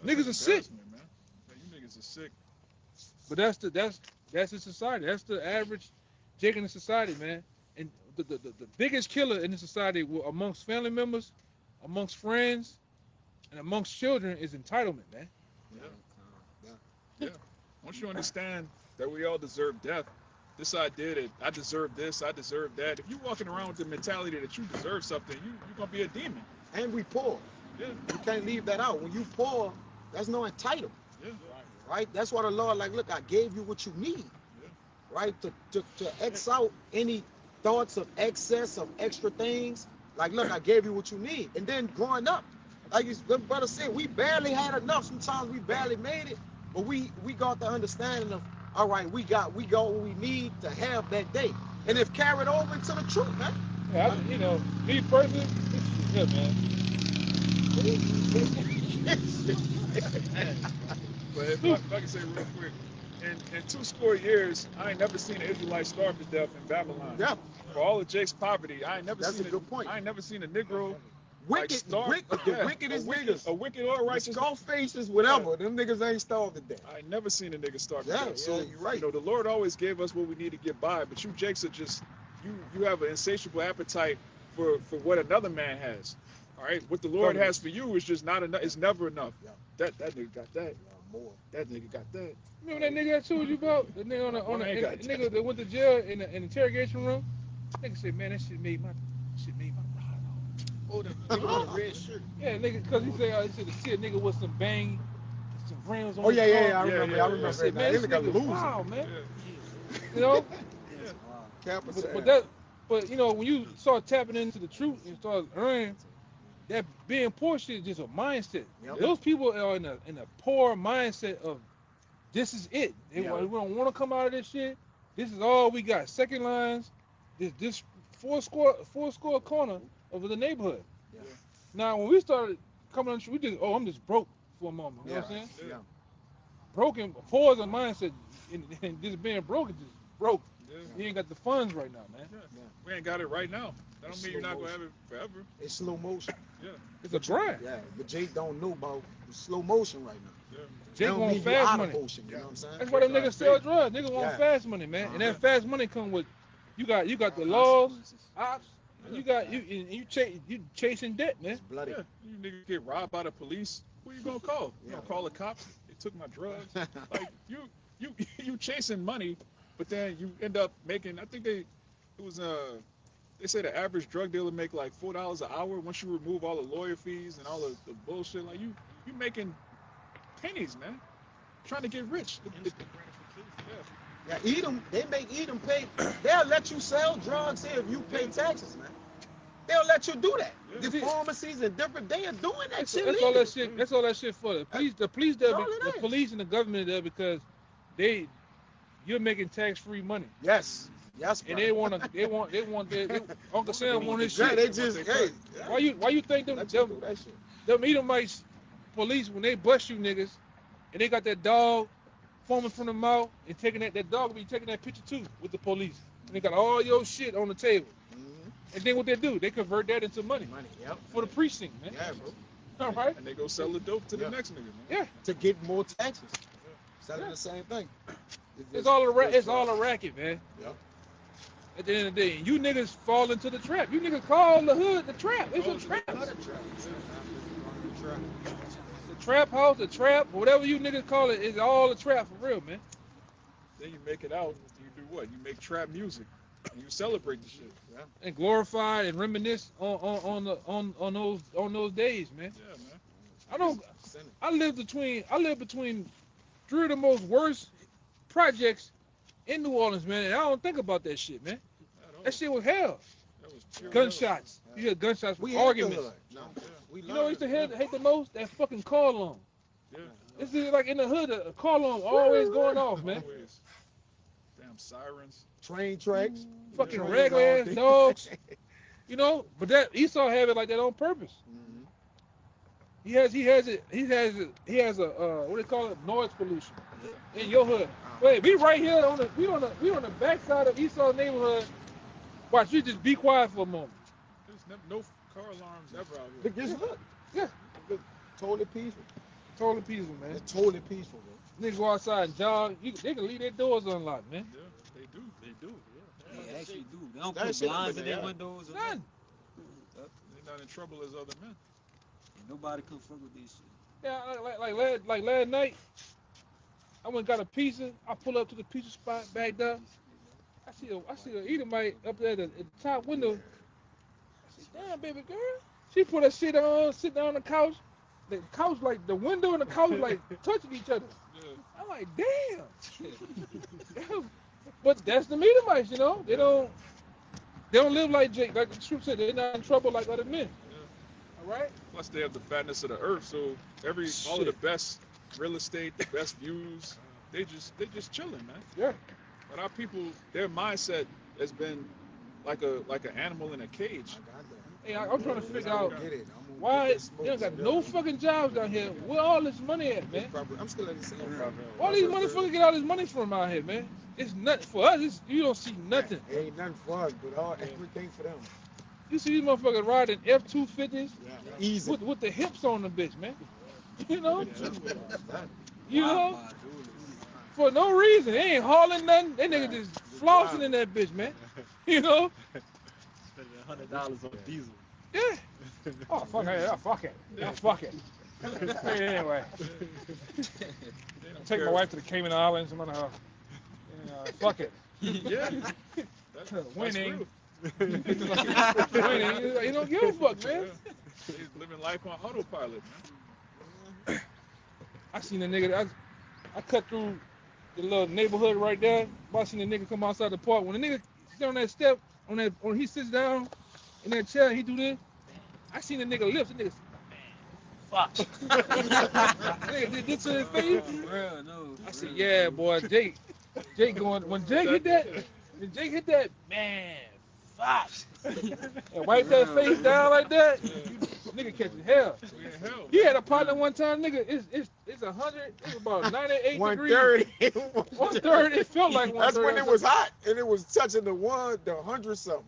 man. Niggas are sick. Man. Yeah, you niggas are sick. But that's the society. That's the average Jake in the society, man. And the biggest killer in the society amongst family members, amongst friends, and amongst children is entitlement, man. Yeah. Once you understand that we all deserve death, this idea that I deserve this, I deserve that. If you walking around with the mentality that you deserve something, you're gonna be a demon. And we poor. Yeah. You can't leave that out. When you poor, there's no entitlement. Yeah. Right? That's why the Lord, like, look, I gave you what you need. Yeah. Right? To X out any thoughts of excess of extra things. Like, look, I gave you what you need. And then growing up, like the brother said, we barely had enough. Sometimes we barely made it. But we got the understanding of, all right, we got what we need to have that day, and if carried over into the truth, man. Yeah, you know, me personally, yeah, man. But if I can say real quick, in 2 years, I ain't never seen an Israelite starve to death in Babylon. Yeah, For all of Jake's poverty, I ain't never that's a seen good point. I ain't never seen a Negro Wicked, starve. the wickedest niggas, a wicked or the righteous. skull faces, whatever. Them niggas ain't starved to death. I ain't never seen a nigga starve to Yeah, death. So you're right. you know, the Lord always gave us what we need to get by. But you Jakes are just you have an insatiable appetite for what another man has. All right, what the Lord has for you is just not enough. It's never enough. Yeah. That nigga got that. More. That nigga got that. Remember that nigga I told you about? The nigga I ain't got the nigga that went to jail in the interrogation room? Nigga said, man, that shit made my ride off. Oh, the nigga with the red shirt. Yeah, nigga, because he said, he see a nigga with some bang, some rims on Oh his yeah, car. yeah, I remember. I remember I said, that. man, This this nigga nigga losing. wow, man. Yeah. You know? Capital. But you know, when you start tapping into the truth and start earning, that being poor shit is just a mindset. Yep. Those people are in a poor mindset of this is it. We don't want to come out of this shit. This is all we got. Second lines, this four score corner of the neighborhood. Yeah. Now when we started coming on, we just I'm just broke for a moment. You know what I'm saying? Yeah. Broken. Poor is a mindset, and just being broke is just broke. Yeah. You ain't got the funds right now, man. Yeah. We ain't got it right now. That don't mean you're not gonna have it forever. It's slow motion. It's a grind. Yeah, but Jake don't know about the slow motion right now. Yeah. Jake Don't want mean you fast out money. of motion, you know what I'm saying? That's why them niggas sell drugs. Niggas want Yeah. fast money, man. And that Uh-huh. fast money come with you got the laws, ops, and you chasing debt, man. It's bloody. Yeah. You niggas get robbed by the police. Who you gonna call? You Yeah. gonna call the cops? They took my drugs. Like you chasing money, but then you end up making. I think they say the average drug dealer make like $4 an hour once you remove all the lawyer fees and all the bullshit. Like you making pennies, man. Trying to get rich. Yeah, Edom, they make Edom pay. They'll let you sell drugs here if you pay taxes, man. They'll let you do that. Yeah. The pharmacies and different, they are doing that shit. That's all legal. that shit. That's all that shit for. The police, all it the is. police and the government are there because you're making tax-free money, Yes. Yes, and brother. they want their Uncle Sam want his Yeah, shit. they just, hey. Why you think them Let you do that shit. them Edomites police when they bust you niggas and they got that dog foaming from the mouth and taking that dog will be taking that picture too with the police and they got all your shit on the table and then what they do they convert that into money Money, yep. for the precinct, man. Yeah, bro. All right. And they go sell the dope to the Yeah. next nigga, man. Yeah, To get more taxes. Selling the same thing. it's all a racket, man. Yep. At the end of the day, you niggas fall into the trap. You niggas call the hood the trap. It's a trap. The trap house, the trap, whatever you niggas call it, is all a trap for real, man. Then you make it out. You do what? You make trap music. And you celebrate the shit. And glorify and reminisce on those days, man. Yeah, man. I live between three of the most worst projects in New Orleans, man. And I don't think about that shit, man. At all. That shit was hell. That was pure Gunshots. You hear gunshots We with hate arguments. the hood. No. We You know what I used to hate the most? That fucking car alarm. Yeah. This is like in the hood, a car alarm always going off, man. Always. Damn sirens. Train tracks. Fucking Trains regular all ass day. dogs. You know, but that Esau have it like that on purpose. Mhm. He has a what do they call it? Noise pollution in your hood. Wait, we right here on the backside of Esau's neighborhood. Watch, you just be quiet for a moment. There's no car alarms ever out here. But just look. Yeah. Look, totally peaceful. Totally peaceful, man. It's totally peaceful, bro. Niggas go outside and jog. They can leave their doors unlocked, man. Yeah, they do. They do. Yeah. They actually do. They don't That put shit blinds over in their there. windows. Or None. They're not in trouble as other men. Nobody come fuck with this shit. Yeah, like last night, I went and got a pizza. I pull up to the pizza spot, backed up. I see a Edomite up there at the top window. I said, damn, baby girl. She put her shit on, sit down on the couch. The couch, like, the window and the couch, like, touching each other. Yeah. I'm like, damn. But that's the Edomites, you know? They don't live like Jake. Like the truth said, they're not in trouble like other men. All right? Plus, they have the fatness of the earth, so all of the best real estate, the best views. They just chilling, man. Yeah. But our people, their mindset has been like an animal in a cage. Hey, I'm trying to figure out Get it. I'm gonna why get that they don't smoke. got no fucking jobs down here. Where all this money at, man? I'm still at the same problem. Where these motherfuckers get all this money from out here, man? It's nothing for us. You don't see nothing. It ain't nothing for us, but everything for them. You see these motherfuckers riding F-250s Easy. with the hips on the bitch, man. You know? You know? For no reason. They ain't hauling nothing. They niggas just flossing in that bitch, man. You know? Spending $100 on diesel. Yeah. Oh, fuck it. Oh, fuck it. Oh, fuck it. Anyway. Take my wife to the Cayman Islands. I'm gonna, fuck it. Yeah. That's Winning. real. Winning. You don't give a fuck, man. He's living life on autopilot, man. I seen a nigga. I cut through the little neighborhood right there. I seen a nigga come outside the park. When the nigga sit on that step, when he sits down in that chair, he do this. I seen the nigga lips. The nigga, fuck. Nigga did this to his face. Real, no. I said, yeah, boy, Jake going. When Jake hit that, man, fuck. And wipe that face down like that. Nigga catching hell. We in hell. He had a partner one time, nigga. It's 100. It's about 98 degrees. 130. 130. It felt like 130. That's when it was hot, and it was touching the 100 something.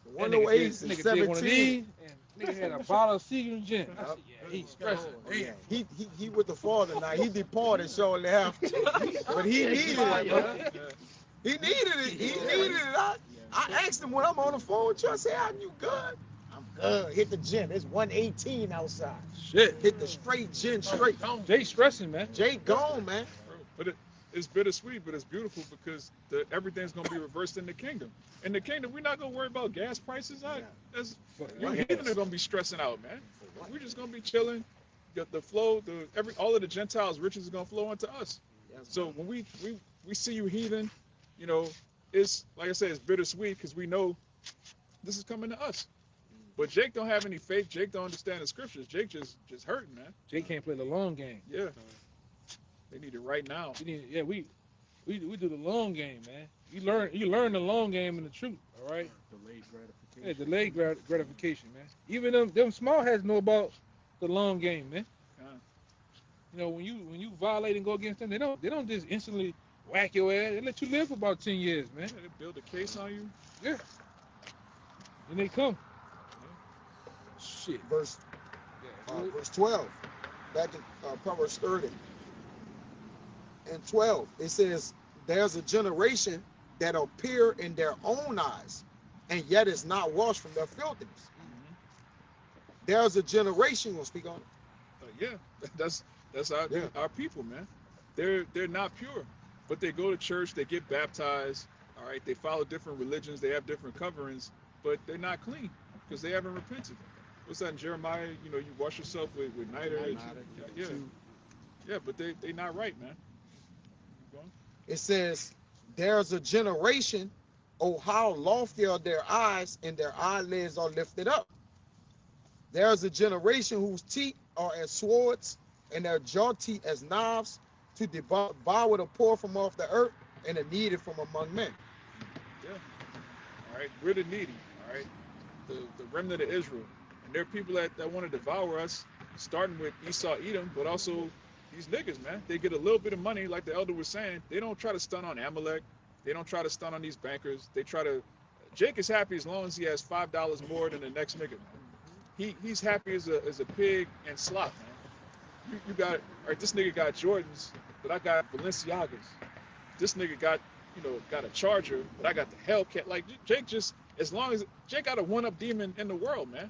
The That nigga 108 did- and nigga did one of 17. these, and nigga had a bottle of Seagram gin. I said, yeah, he's stressing. Oh, yeah. He with the father now. He departed shortly after, but he needed it, bro. He needed it. He needed it. I asked him when I'm on the phone with you. I said, "Are you good?" I'm good. Hit the gym. It's 118 outside. Shit. Hit the straight gym straight. Jay stressing, man. Jay gone, man. But it's bittersweet, but it's beautiful because everything's gonna be reversed in the kingdom. In the kingdom, we're not gonna worry about gas prices. You heathen are gonna be stressing out, man. We're just gonna be chilling. The flow, all of the Gentiles' riches is gonna flow into us. So when we see you heathen, you know, it's like I said, it's bittersweet because we know this is coming to us. But Jake don't have any faith. Jake don't understand the scriptures. Jake just hurting, man. Jay can't play the long game. Yeah. They need it right now. We do the long game, man. You learn the long game and the truth, all right? Delayed gratification. Yeah, delayed gratification, man. Even them small hats know about the long game, man. You know, when you violate and go against them, they don't just instantly whack your ass. They let you live for about 10 years, man. Yeah, they build a case on you. Yeah. And they come. Shit. Verse Yeah. verse 12. Back in Proverbs 30 and 12, it says, "There's a generation that appear in their own eyes, and yet is not washed from their filthiness." There's a generation. We'll speak on it. Yeah, that's Yeah. our people, man. They're not pure, but they go to church, they get baptized. All right, they follow different religions, they have different coverings, but they're not clean because they haven't repented. What's that in Jeremiah? You know, you wash yourself with niter. Yeah, but they not right, man. Keep going. It says, "There's a generation, oh how lofty are their eyes, and their eyelids are lifted up. There's a generation whose teeth are as swords, and their jaw teeth as knives, to devour the poor from off the earth, and the needy from among men." Yeah. All right, we're the needy. All right, the remnant of Israel, and there are people that want to devour us, starting with Esau, Edom, but also these niggas, man. They get a little bit of money, like the elder was saying. They don't try to stun on Amalek. They don't try to stun on these bankers. They try to. Jake is happy as long as he has $5 more than the next nigga, man. He's happy as a pig and slop, man. You got, all right, this nigga got Jordans, but I got Balenciagas. This nigga got a Charger, but I got the Hellcat. Like Jake just, as long as Jake got a one-up demon in the world, man.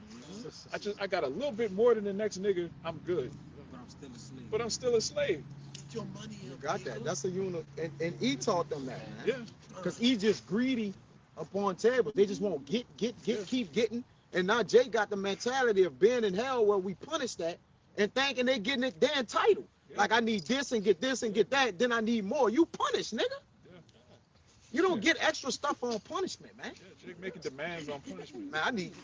I got a little bit more than the next nigga, I'm good. But I'm still a slave. But I'm still a slave. Your money You got that. That's a unit, and he taught them that, man. Yeah. Because he's just greedy upon tables. They just won't get, keep getting. And now Jay got the mentality of being in hell where we punish that and thinking they getting it, they're entitled. Yeah. Like I need this and get that, then I need more. You punish, nigga. Yeah. You don't get extra stuff on punishment, man. Yeah, Jake making demands on punishment. Man, I need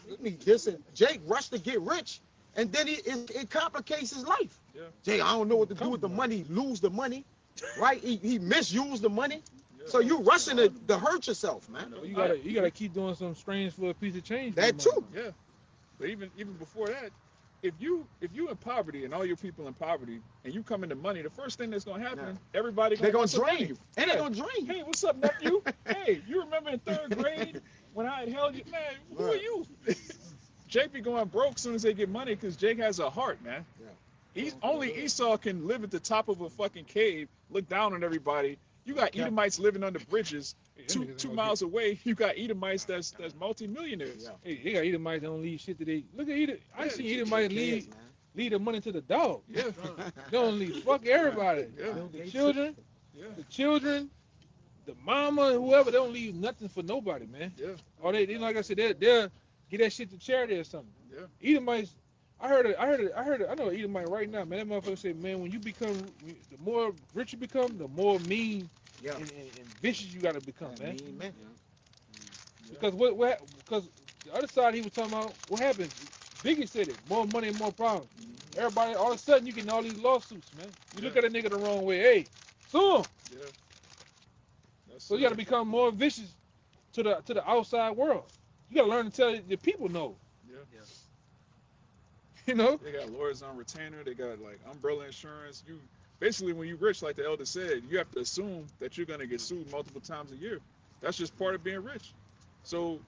this, and Jake rushed to get rich and then it complicates his life. Yeah. Jay, I don't know what to do with the money, lose the money, right? He misused the money. Yeah. So you rushing to hurt yourself, man. You gotta keep doing some strange for a piece of change. for That the money. too. Yeah, but even before that, if you in poverty and all your people in poverty and you come into money, the first thing that's gonna happen, everybody They're gonna want some drain money. you. And they're gonna drain you. Hey, what's up, nephew? Hey, you remember in 3rd grade when I had held you? Man, who are Right. you? Jake be going broke as soon as they get money because Jake has a heart, man. Yeah. Only Esau can live at the top of a fucking cave, look down on everybody. You got Yeah. Edomites living under bridges. Hey, them Two niggas two gonna miles away, you got Edomites that's multimillionaires. Yeah. Hey, they got Edomites don't leave shit to they. Look at Edom. I Yeah, see Edomites leave the money to the dog. Yeah, They don't leave. Fuck everybody. yeah, The children, yeah, the mama, whoever. They don't leave nothing for nobody, man. yeah, Or they like I said, they'll get that shit to charity or something. yeah. Edomites. I know an Edomite right now, man. That motherfucker said, man, when you become, the more rich you become, the more mean Yeah. and vicious you gotta become, man. Mean man. Because because the other side he was talking about, what happened? Biggie said it, more money and more problems. Everybody, all of a sudden, you getting all these lawsuits, man. You look at a nigga the wrong way, hey, sue him. Yeah. That's So you gotta become more vicious to the outside world. You gotta learn to tell the people no. Yeah. You know? They got lawyers on retainer. They got like umbrella insurance. You basically, when you're rich, like the elder said, you have to assume that you're gonna get sued multiple times a year. That's just part of being rich. So,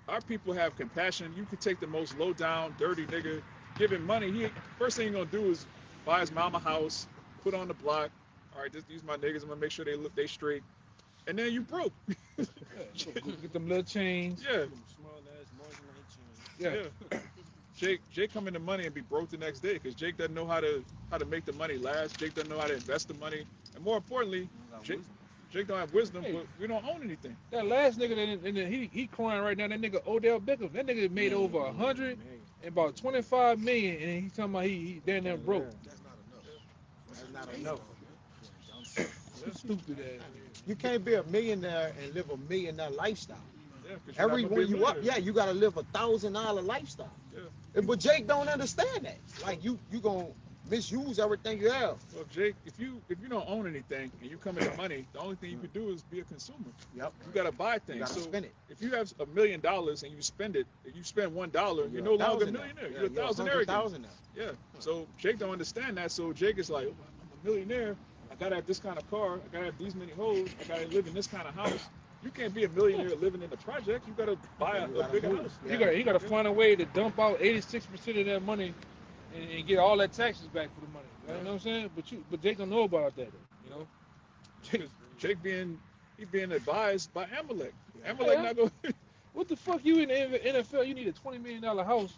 our people have compassion. You could take the most low down, dirty nigga, give him money. First thing he's gonna do is buy his mama house, put on the block. All right, these my niggas. I'm gonna make sure they straight. And then you broke. Go get them little chains. Yeah, Small ass marginal change. Yeah. Jake come into money and be broke the next day because Jake doesn't know how to make the money last. Jake doesn't know how to invest the money, and more importantly, Jake don't have wisdom. Hey. But we don't own anything. That last nigga, he crying right now. That nigga Odell Beckham. That nigga made over 100 and about 25 million, and he talking about he damn near broke. That's not enough. Stupid ass. You can't be a millionaire and live a millionaire lifestyle. Yeah, 'cause you're not gonna Everyone be a you up, millionaire. you gotta live $1,000 lifestyle. Yeah. But Jake don't understand that. Like you gonna misuse everything you have. Well, Jake, if you don't own anything and you come into money, the only thing you could do is be a consumer. Yep. You gotta buy You things. gotta So spend it. if you have $1 million and you spend it, if you spend $1, you're no longer a millionaire. You're a thousandaire again. 100,000 now. Yeah. So Jake don't understand that. So Jake is like, I'm a millionaire. I gotta have this kind of car. I gotta have these many hoes. I gotta live in this kind of house. You can't be a millionaire living in the project. You gotta buy a bigger house. Yeah. He gotta find a way to dump out 86% of that money and get all that taxes back for the money. You know what I'm saying? But Jake don't know about that. You know? Jake being advised by Amalek. Amalek Yeah. not going. What the fuck you in the NFL? You need a $20 million house,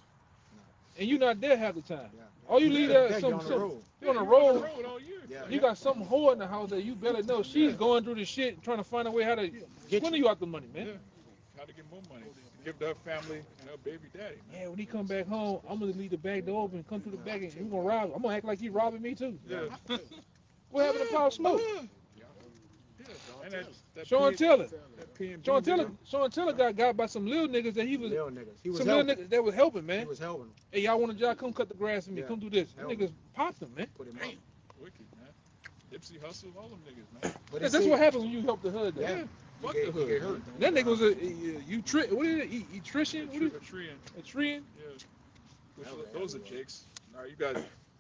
and you not there half the time. Yeah. All you leave Yeah, there you're on the road. you on the road. all year. Yeah. You got some whore in the house that you better know she's going through the shit, trying to find a way how to swindle you out the money, man. Yeah. How to get more money to give to her family and her baby daddy. Man. Yeah, when he come back home, I'm gonna leave the back door open, come through the back, and you gonna rob him. I'm gonna act like he robbing me too. Yeah. What happened to Pop Smoke? Yeah. And that Sean Taylor. That PNB Sean Taylor got by some little niggas that he was Little niggas. He was some little helping. niggas that was helping, He man. was helping. Hey, y'all want a job? Come cut the grass for me. Yeah. Come do this. Them Help. niggas popped them, man. Put him up. Wicked, man. Nipsey Hustle, all them niggas, man. But Yeah, that's what happens when you help the hood. Though. Yeah. Fuck He the get- he get hood. hurt. That nigga was what is it? Electrician? What is it? Trian. A Trian? Yeah. Those are Jakes. All right, you got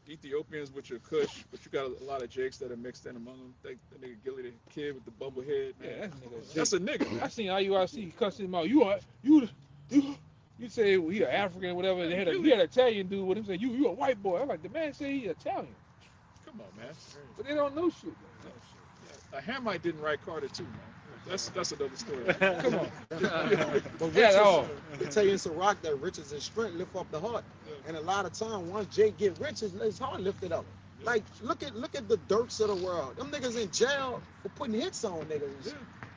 Ethiopians with your Kush, but you got a lot of Jakes that are mixed in among them. That nigga Gilly, the kid with the bubble head, man. Yeah, that That's a nigga, I man. seen IUIC cussing him out. You say he an African, whatever. They had he had an Italian dude with him say you a white boy. I'm like the man say he Italian, Come on, man. but they don't know shit. A Hamite didn't write Carter too, man. That's another story. Come on, But yeah, riches, all. they tell you it's a rock that riches and strength lift up the heart. And a lot of time, once Jake get rich, his heart lifted up. Like look at the Dirks of the world. Them niggas in jail for putting hits on niggas. Yeah.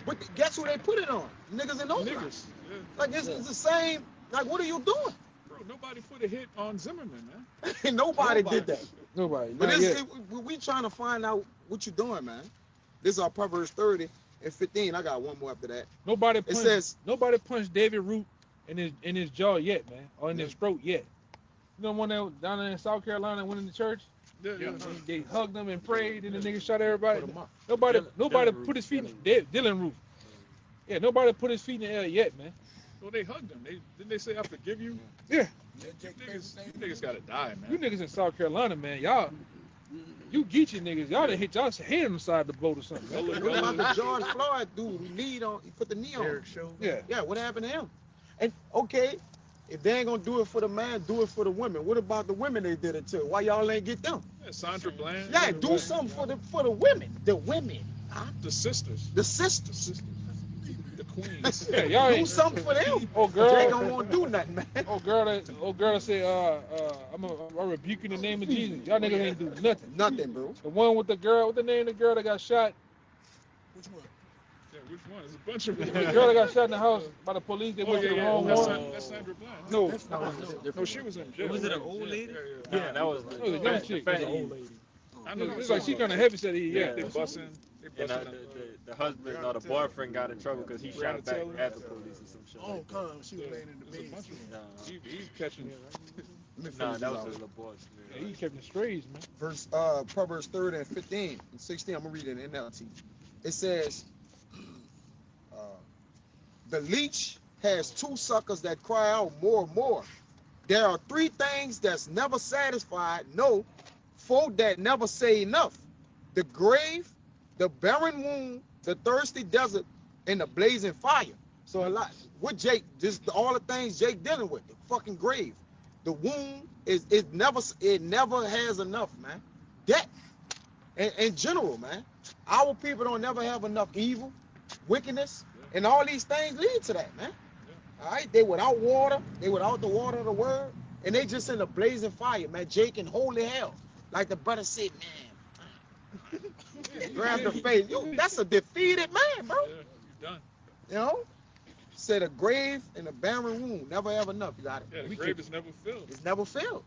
But guess who they put it on? Niggas in Oakland. Niggas. Yeah. Like it's the same. Like what are you doing? Bro, nobody put a hit on Zimmerman, man. Nobody did that. Nobody. But Not yet. we trying to find out what you doing, man. This is our Proverbs 30 and 15. I got one more after that. Nobody says- punched David Root in his jaw yet, man, or in his throat yet. You know the one that was down there in South Carolina that went in the church? Yeah. They hugged them and prayed, and the nigga shot everybody. Put 'em up. Nobody Dylan put his feet Roof. in Dylan Roof. Yeah, nobody put his feet in the air yet, man. Well, they hugged him. Didn't they say I forgive you? Yeah. You niggas gotta die, You man. niggas in South Carolina, man, y'all, you Geechee niggas, y'all done hit y'all hand on the side of the boat or something. Go look, What go about look. the George Floyd dude who he put the knee on? Derek Chauvin. Yeah. Yeah, what happened to him? And okay, if they ain't gonna do it for the man, do it for the women. What about the women they did it to? Why y'all ain't get them? Yeah, Sandra Bland. Yeah, do something for the women. The women. The sisters. The sisters. The queens. Yeah, y'all Do ain't. something for them. Oh They girl, don't want to do nothing, man. oh girl that say, I rebuke you in the name of Jesus. Y'all niggas ain't do nothing. Nothing, bro. The one with the girl, what the name of the girl that got shot? Which one? Yeah, which one? There's a bunch of The them. girl that got shot in the house by the police. They Oh, went to the yeah. wrong That's, one. That's Sandra Bland. No, No, she was in jail. Was it an right? old lady? Yeah. Yeah, that was it was a young chick. the old lady. I know. It's like she kind of heavy set. Yeah, Yeah. they busting. They And busting. the husband or the boyfriend got in trouble because he Breonna shot back Taylor? at the police or some shit. Oh, like that. come, she was Yeah, laying in the there's a bed. bunch of them. Nah, He's catching. nah, that was his little boy. Yeah, he kept it strays, man. Verse Proverbs 30 and 15 and 16. I'm gonna read it in NLT. It says, the leech has two suckers that cry out more and more. There are three things that's never satisfied. No, four that never say enough: the grave, the barren womb, the thirsty desert, and the blazing fire. So a lot with Jake, just all the things Jake dealing with. The fucking grave, the womb is it never has enough, man. That in general, man. Our people don't never have enough evil, wickedness, and all these things lead to that, man. All right, they without water, they without the water of the word, and they just in a blazing fire, man. Jake in holy hell, like the brother said, man. Grab the face. That's a defeated man, bro. Yeah, you done. You know, said a grave and a barren womb never have enough. You got it. Yeah, the We grave can- is never filled. It's never filled.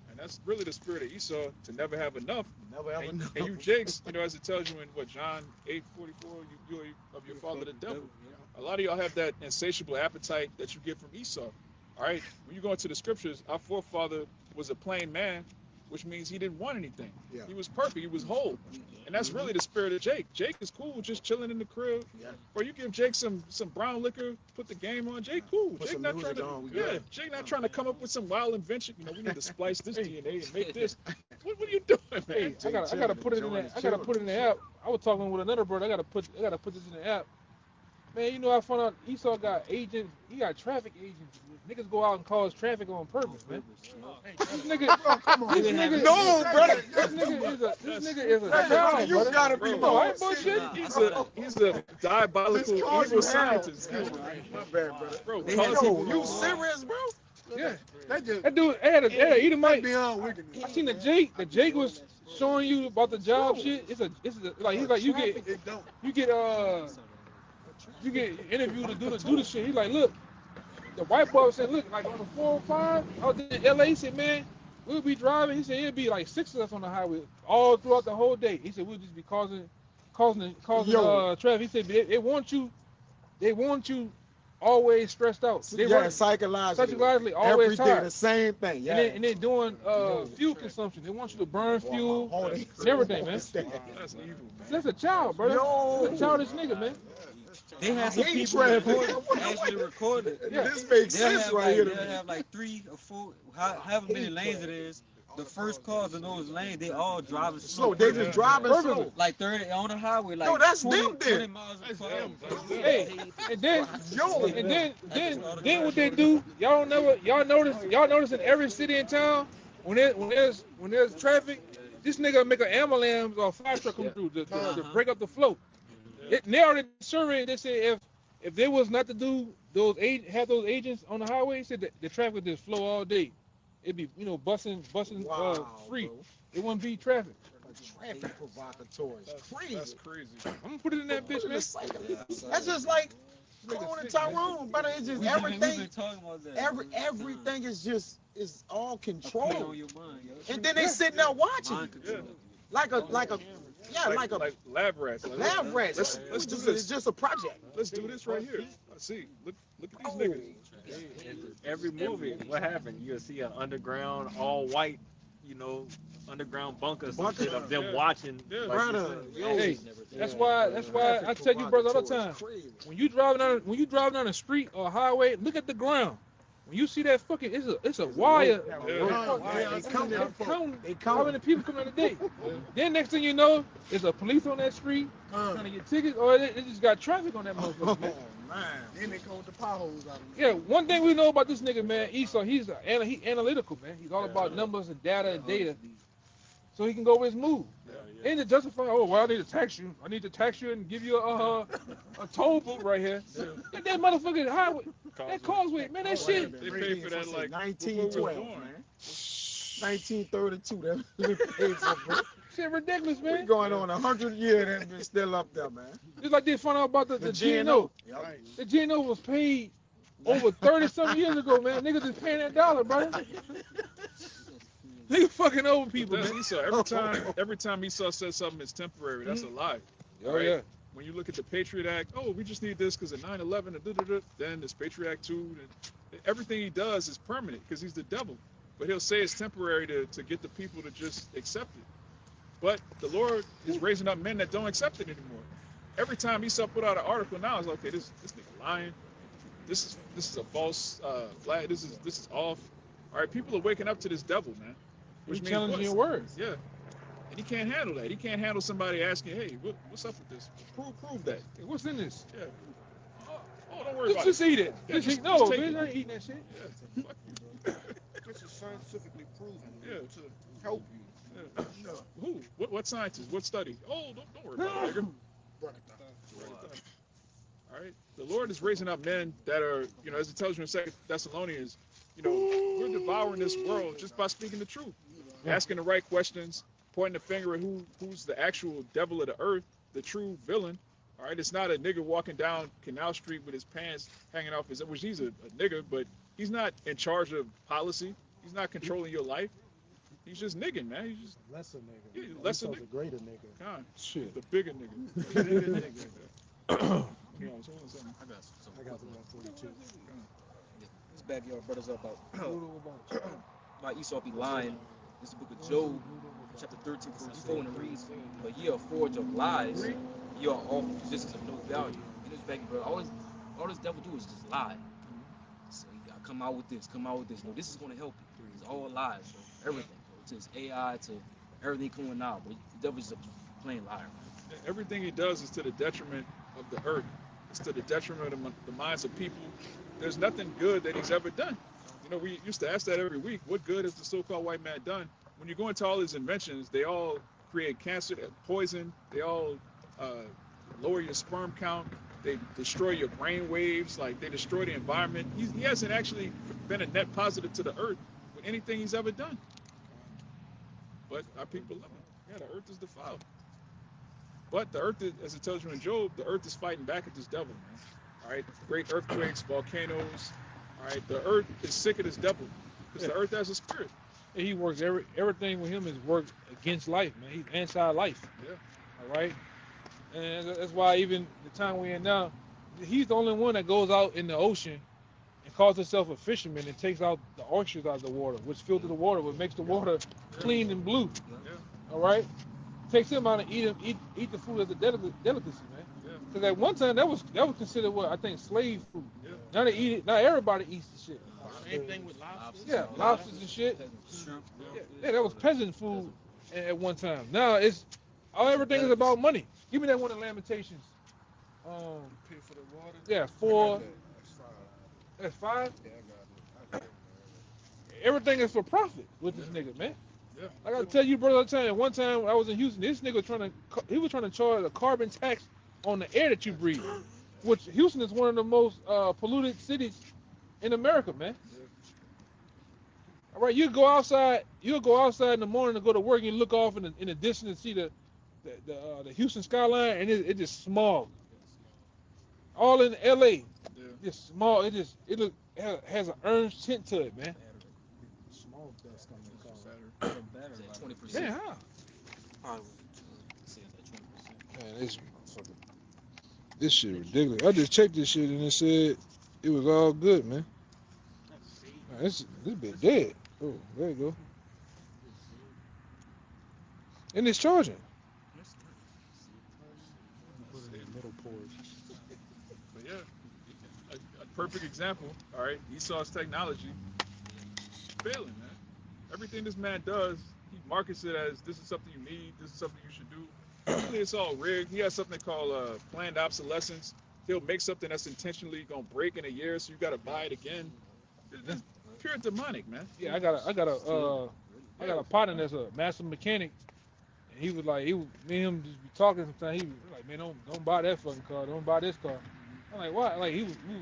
And that's really the spirit of Esau, to never have enough. Never have And, enough. and you Jakes, as it tells you in what, John 8:44, you are of your father the devil. A lot of y'all have that insatiable appetite that you get from Esau. All right, when you go into the scriptures, our forefather was a plain man, which means he didn't want anything. Yeah. He was perfect. He was whole. And that's really the spirit of Jake. Jake is cool, just chilling in the crib. Yeah. Or you give Jake some brown liquor, put the game on. Jake cool. Put Jake some not trying music to. on, we Yeah. good. Jake not trying to come up with some wild invention. We need to splice this DNA and make this. What are you doing, man? Hey, I gotta put it in there. I gotta put it in the app. I was talking with another brother. I gotta put this in the app. Man, I found out Esau got agents. He got traffic agents. Niggas go out and cause traffic on purpose, man. This nigga, this nigga, No, brother. this nigga is a child, You brother. gotta be No, I ain't more bullshit. He's a diabolical This caused evil you hell. scientist. My bad, brother. Bro, They calling had- people Yo, you serious, bro? Yeah, That just that dude had a Edomite. beyond wickedness. I seen the Jake. The Jake was showing you about the job shit. It's a like he's like you get It don't. you get interviewed to do the shit. He's like, look, the white boy said, look, like on the 405, I was in LA. He said, man, we'll be driving. He said it'd be like 6 of us on the highway all throughout the whole day. He said we'll just be causing Yo. traffic. He said they want you always stressed out. They Yeah, want psychologically. always Every day, tired. the same thing. Yeah. And then doing fuel consumption. They want you to burn fuel and everything, man. That's evil, man. That's a child, brother. Yo. That's a childish nigga, man. They had some He people ain't actually recorded. Yeah. This makes They'll sense have right like, here. they'll have like 3 or 4, however many lanes it is. The first cars in those lanes, they all driving Slow. slow. They just driving slow. Like 30 on the highway, like No, that's 20, them then. 20 miles per hour. Hey, and then Yo. then what they do? Y'all notice in every city and town when there's traffic, this nigga make an ambulance or a fire truck come through to break up the flow. And they already surveyed. They said if there was not to do have those agents on the highway, said that the traffic would just flow all day. It'd be busing Wow, free. bro. It wouldn't be traffic. Traffic provocateurs. That's Crazy. crazy. I'm gonna put it in that bitch, man. That's just like Cone and Tyrone, brother. It's just We've everything. been talking about that. Everything is all A put on control. your mind, yo. And then they sitting there watching. Mind control. Like a Yeah, like a lab rats. Like, lab rat. Let's do It's this. just a project. Let's do this right here. Let's see. Look at these Oh. niggas. Every movie, what happened? You'll see an underground, all white, you know, underground bunker, some shit of them Yeah. watching. Yeah. like you Brother, said. yo. Hey, that's why I tell you brothers all the time. When you driving down the street or highway, look at the ground. When you see that fucking, it's a wire. Yeah. They come there. Counting They how come. many people come in a day. Then next thing you know, there's a police on that street trying to get tickets, or they just got traffic on that motherfucker. Man. Man. Then they called the potholes out of Yeah, one thing we know about this nigga, man, Esau, he analytical, man. He's all about numbers and data and data, so he can go with his move. Ain't it justify? Oh, well, I need to tax you. I need to tax you and give you a toll booth right here. Get that motherfucking highway, that causeway, man, that shit. They paid for that like 1912, before we were born. man. 1932. That we paid for, bro. Shit ridiculous, We man. going on 100 years. That bitch still up there, man. Just like they found out about the The GNO. Yep. The GNO was paid over 30-something years ago, man. Niggas just paying that dollar, bro. Nigga fucking over people, That's man. Esau. Every time Esau says something is temporary, that's a lie. Oh, right? yeah. When you look at the Patriot Act, oh, we just need this because of 9/11 and da-da-da. Then this Patriot Act 2. And everything he does is permanent because he's the devil. But he'll say it's temporary to get the people to just accept it. But the Lord is raising up men that don't accept it anymore. Every time Esau put out an article now, it's like, okay, this nigga lying. This is a false flag. This is off. All right, people are waking up to this devil, man. He's means challenging what? your words. Yeah. And he can't handle that. He can't handle somebody asking, hey, what's up with this? Prove that. Hey, what's in this? Yeah. Oh, don't worry about Just it. eat it. Yeah, Just just- eat. No, just take man, it. I ain't eating that shit. Yeah. Fuck you. This is scientifically proven Yeah. to help you. Yeah. Who? What scientist? What study? Oh, don't worry about it, nigga. Break it down. All right. The Lord is raising up men that are, as it tells you in 2 Thessalonians, we're devouring this world just by speaking the truth, asking the right questions, pointing the finger at who's the actual devil of the earth, the true villain. All right. It's not a nigga walking down Canal Street with his pants hanging off his, which he's a nigga, but he's not in charge of policy. He's not controlling your life. He's just nigging, man. He's just Lesser nigga. Yeah, lesser Esau's nigga. a greater nigga. God, Shit. the bigger nigga. The bigger nigga. Yeah, I was holding something. I got some. I got the 142. This backyard brothers up about Esau be lying. This is the book of Job, chapter 13, verse 4, and it reads, "But ye are forged of lies, ye are all physicians of no value." And this backyard, all this devil do is just lie. So you gotta come out with this, No, this is gonna help you. It's all lies, bro. Everything, bro. To his AI, to everything coming out, but the devil's just a plain liar. Everything he does is to the detriment of the earth. It's to the detriment of the minds of people. There's nothing good that he's ever done. We used to ask that every week. What good has the so-called white man done? When you go into all his inventions, they all create cancer, poison. They all lower your sperm count. They destroy your brain waves. Like, they destroy the environment. He hasn't actually been a net positive to the earth with anything he's ever done. But our people love him. Yeah, the earth is defiled. But the earth, as it tells you in Job, the earth is fighting back at this devil, man. All right, great earthquakes, volcanoes. All right, the earth is sick of this devil because the earth has a spirit. And he works everything with him is work against life, man. He's anti-life. Yeah. All right. And that's why even the time we're in now, he's the only one that goes out in the ocean and calls himself a fisherman and takes out the oysters out of the water, which filter the water, which makes the water clean and blue. Yeah. All right. Takes him out and eat the food as a delicacy, man. Yeah. Because at one time that was considered what I think slave food. Yeah. Now they eat it. Now everybody eats the shit. Same thing with lobsters. Yeah, lobsters and shit. Shrimp. Yeah, that was peasant food at one time. Now everything is about money. Give me that one in Lamentations. Pay for the water. Yeah, I 4. got that. That's fine. That's 5. Yeah, I got it. Everything is for profit with this nigga, man. Yeah. I gotta tell you, brother, all the time. One time I was in Houston, this nigga was trying to charge a carbon tax on the air that you breathe, which Houston is one of the most polluted cities in America, man. All right, you'll go outside in the morning to go to work and you look off in the distance and see the Houston skyline, and it just smog. All in LA, Yeah. just smog. It has an orange tint to it, man. Small dust on the car. Is that 20%? Yeah, huh? this shit ridiculous. I just checked this shit and it said it was all good, man. Man, this bit dead. Oh, there you go. And it's charging. But yeah, a perfect example. All right, Esau's technology failing, man. Everything this man does, he markets it as this is something you need, this is something you should do. Really, it's all rigged. He has something called planned obsolescence. He'll make something that's intentionally gonna break in a year, so you gotta buy it again. It's pure demonic, man. Yeah, I got a partner that's a master mechanic, and he was like, me and him just be talking sometimes. He was like, man, don't buy that fucking car, don't buy this car. I'm like, why? Like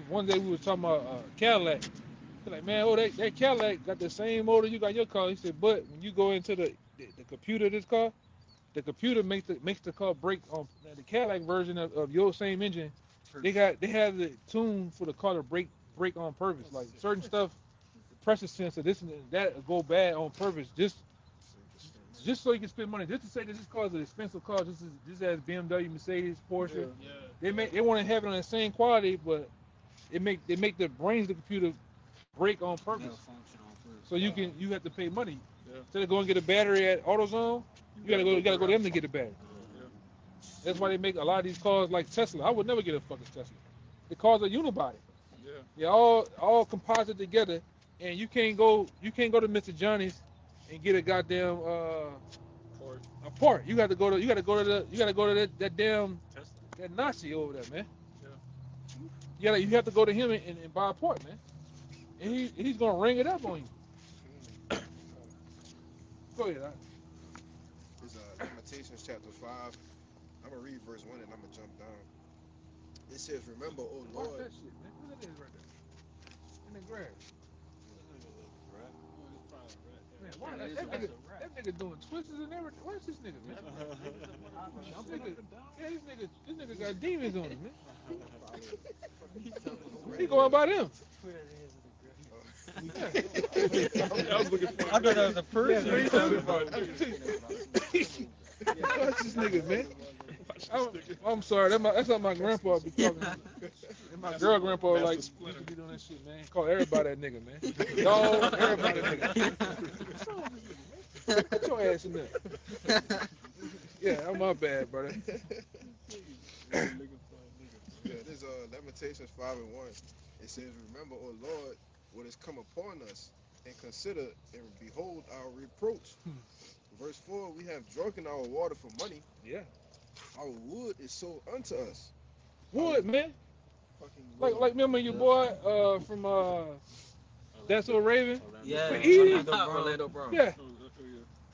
one day we was talking about Cadillac. He's like, man, oh that Cadillac got the same motor you got in your car. He said, but when you go into the computer of this car, the computer makes the car break on the Cadillac version of your same engine. They have the tune for the car to break on purpose. Like certain stuff, pressure sensor, this and that go bad on purpose, just so you can spend money. Just to say that this car is an expensive car, just as BMW, Mercedes, Porsche. Yeah. They want to have it on the same quality, but they make the brains of the computer break on purpose. So you have to pay money. Yeah. Instead of going and get a battery at AutoZone, you gotta go to them to get a battery. That's why they make a lot of these cars like Tesla. I would never get a fucking Tesla. The cars are unibody. Yeah. They're all composite together, and you can't go to Mr. Johnny's and get a goddamn a part. You got to go to that damn Tesla. That Nazi over there, man. Yeah. You have to go to him and buy a part, man. And he's gonna ring it up on you. Go ahead. It's Lamentations chapter 5. I'm gonna read verse 1 and I'm gonna jump down. It says, "Remember, O Lord." Watch that shit, man. Look at this right there. In the grass. Man, why that nigga doing twists and everything? Where's this nigga, man? This nigga got demons on him, man. He going by them. I was looking for. I thought that was a person. Watch this nigga, man. I'm sorry. That's how my grandpa be talking. And my girl grandpa like used to be doing that shit, man. Call everybody that nigga, man. Dog, everybody that nigga. Put your ass in there. Yeah, I'm my bad, brother. Yeah, this Lamentations 5 and 1. It says, "Remember, O Lord, what has come upon us, and consider and behold our reproach." Verse 4, "We have drunken our water for money. Yeah. Our wood is sold unto us." Wood, man. Like remember your boy from That's So Raven? Yeah. Orlando Brown. Yeah.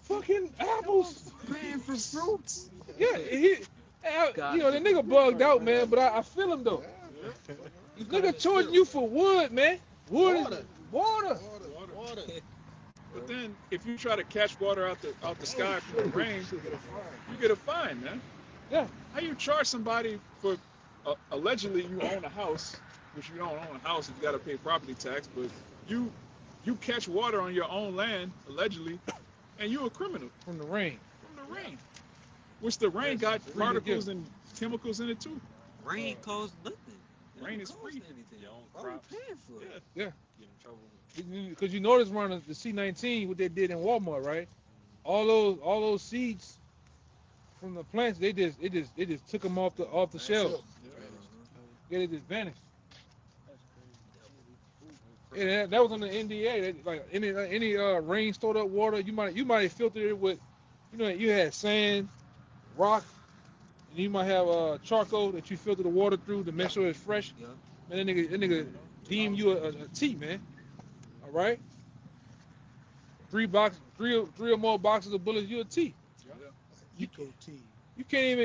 Fucking apples. Paying for fruits. Yeah, the nigga bugged out, man, but I feel him though. Nigga charging you for wood, man. Water. But then, if you try to catch water out the sky from the rain, you get a fine, man. Yeah. How you charge somebody for allegedly you own a house, which you don't own a house, you got to pay property tax, but you catch water on your own land allegedly, and you're a criminal from the rain. Which the rain got particles and chemicals in it too. Rain costs nothing. Rain is free. Why are we paying for it? Yeah. Get in trouble. Because you notice around the C-19 what they did in Walmart, right? All those seeds from the plants, they just took them off the shelves. Yeah, they just vanished. And that was on the NDA. Like any rain stored up water, you might have filtered it with, you had sand, rock, and you might have charcoal that you filter the water through to make sure it's fresh. Yeah. Man, that nigga deem you a tea, man. All right. 3 or more boxes of bullets, you a tea. You go tea. You can't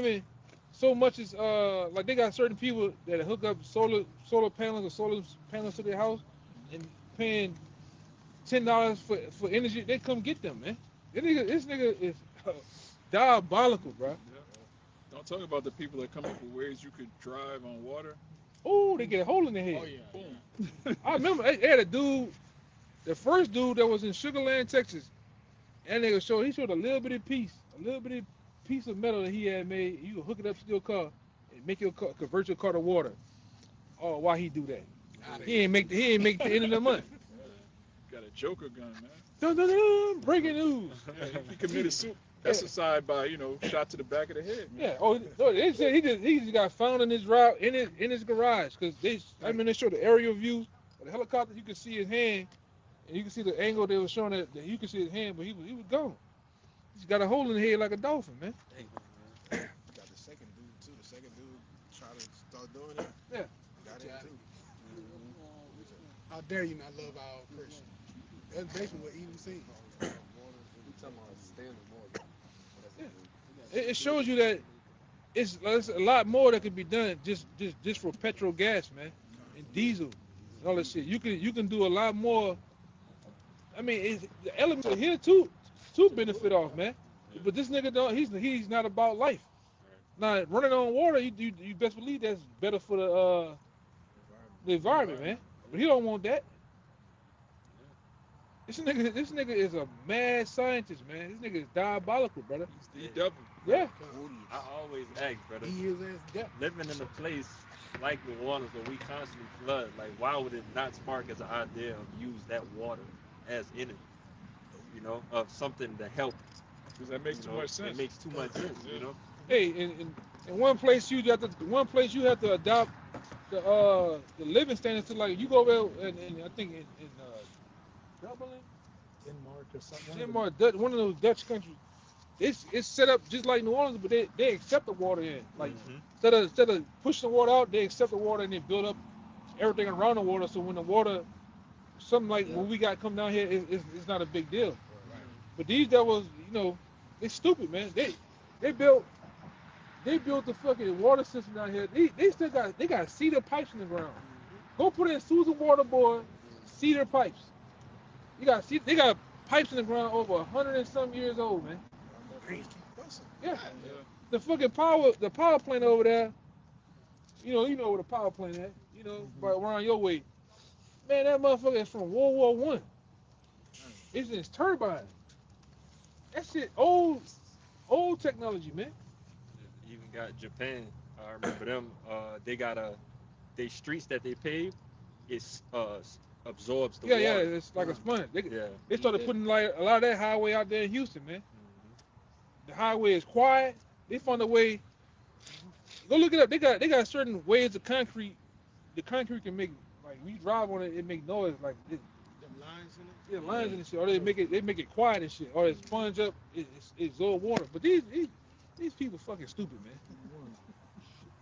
even so much as like they got certain people that hook up solar panels or solar panels to their house and paying $10 for energy. They come get them, man. This nigga is diabolical, bro. Yeah. Don't talk about the people that come up with ways you could drive on water. Oh, they get a hole in their head. Oh yeah. Boom. I remember they had a dude, the first dude that was in Sugar Land, Texas, and he showed a little bitty piece, a little bitty piece of metal that he had made, you can hook it up to your car and make your car, convert your car to water. Oh, why he do that? He ain't make the end of the month. Got a Joker gun, man. Dun, dun, dun, breaking news. Yeah, he committed suicide by, shot to the back of the head. Yeah. Oh, they said he just got found in his route in his garage because they showed the aerial view of the helicopter. You could see his hand, and you can see the angle they were showing that you could see his hand, but he was gone. He's got a hole in the head like a dolphin, man. Got the second dude too. The second dude tried to start doing it. Yeah. Got him too. How dare you not love our Christian? That's basically what Eden seen. We talking about standing water. It shows you that it's a lot more that could be done just for petrol gas, man, and diesel and all that shit. You can do a lot more. I mean, the elements are here to benefit off, man. But this nigga don't. He's not about life. Now running on water, you best believe that's better for the environment, man. But he don't want that. This nigga is a mad scientist, man. This nigga is diabolical, brother. He's the devil. Yeah. I always ask, brother, He is as death. living in a place like New Orleans where we constantly flood, like why would it not spark as an idea of use that water as energy? Of something to help. Because that makes too much sense. It makes too much sense, Hey, in one place you have to adopt the living standards to, like, you go over and I think in Dublin, Denmark or something. Denmark, one of those Dutch countries. It's set up just like New Orleans, but they accept the water in. Like instead of pushing the water out, they accept the water and they build up everything around the water. So when the water, something like what we got come down here, it's not a big deal. But these devils, they stupid, man. They built the fucking water system down here. They got cedar pipes in the ground. Go put in Susan Waterboard cedar pipes. They got pipes in the ground over 100 and some years old, man. Yeah. The fucking power plant over there. You know where the power plant at. Right around your way. Man, that motherfucker is from World War I. It's turbine. That shit old technology, man. Even got Japan. I remember them. They streets that they pave, it absorbs the water. Yeah, it's like a sponge. They started putting like a lot of that highway out there in Houston, man. The highway is quiet. They found a way. Go look it up. They got certain ways of concrete. The concrete can make, like, when you drive on it, it make noise like this. Them lines in it. Yeah, lines and shit. Or they make it quiet and shit. Or it sponge up. It absorb water. But these people fucking stupid, man.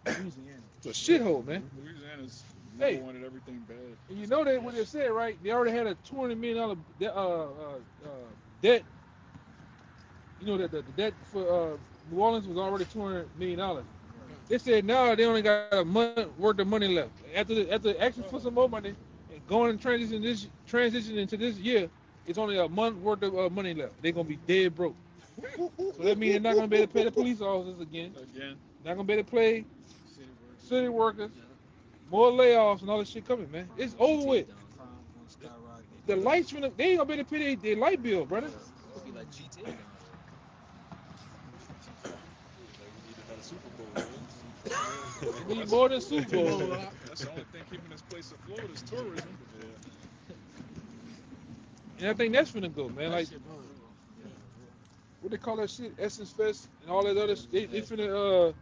Louisiana. It's a shithole, man. Louisiana's Hey. wanted everything bad. And you know what they said, right? They already had a $200 million debt. You know that the debt for New Orleans was already $200 million. They said now they only got a month worth of money left. After asking for some more money and going and transition into this year, it's only a month worth of money left. They're gonna be dead broke. So that means they're not gonna be able to pay the police officers again. Not gonna be able to pay city workers. More layoffs and all this shit coming, man. It's over with. The lights they ain't gonna be able to pay their light bill, brother. It'll be like GTA. We need more than Super Bowl. That's the only thing keeping this place afloat is tourism. And I think that's finna go, man. Like, what they call that shit? Essence Fest and all that other shit. They finna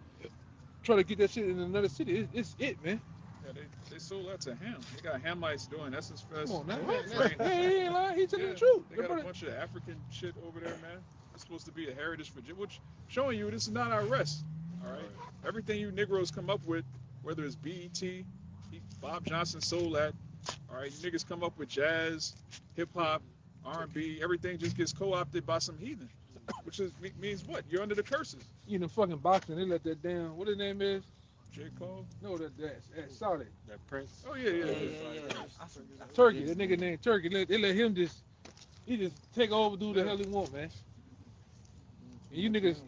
try to get that shit in another city. It's it, man. Yeah, they sold that to Ham. They got Hamites doing Essence Fest. Come on, man. Right. He ain't lying. He telling the truth. They got a bunch of African shit over there, man. It's supposed to be a heritage for which showing you this is not our rest. All right. Everything you Negroes come up with, whether it's BET, Bob Johnson sold that. All right, you niggas come up with jazz, hip hop, R&B, everything just gets co-opted by some heathen, which means what? You're under the curses. You know, fucking boxing. They let that down. What his name is? J. Cole? No, that's Saudi. That Prince. Oh yeah. Turkey. That nigga named Turkey. They let him just take over, do the hell he want, man. And you niggas,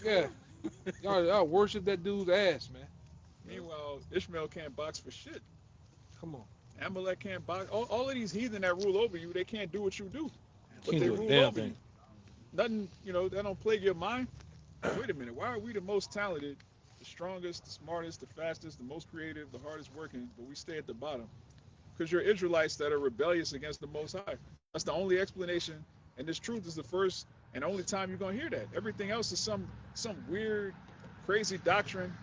yeah, y'all worship that dude's ass, man. Meanwhile, Ishmael can't box for shit. Come on. Amalek can't box. All of these heathen that rule over you, they can't do what you do. But Can't they do a rule damn over thing. you. nothing, that don't plague your mind. Wait a minute, why are we the most talented, the strongest, the smartest, the fastest, the most creative, the hardest working, but we stay at the bottom? Because you're Israelites that are rebellious against the Most High. That's the only explanation, and this truth is the first and only time you're gonna hear that. Everything else is some weird, crazy doctrine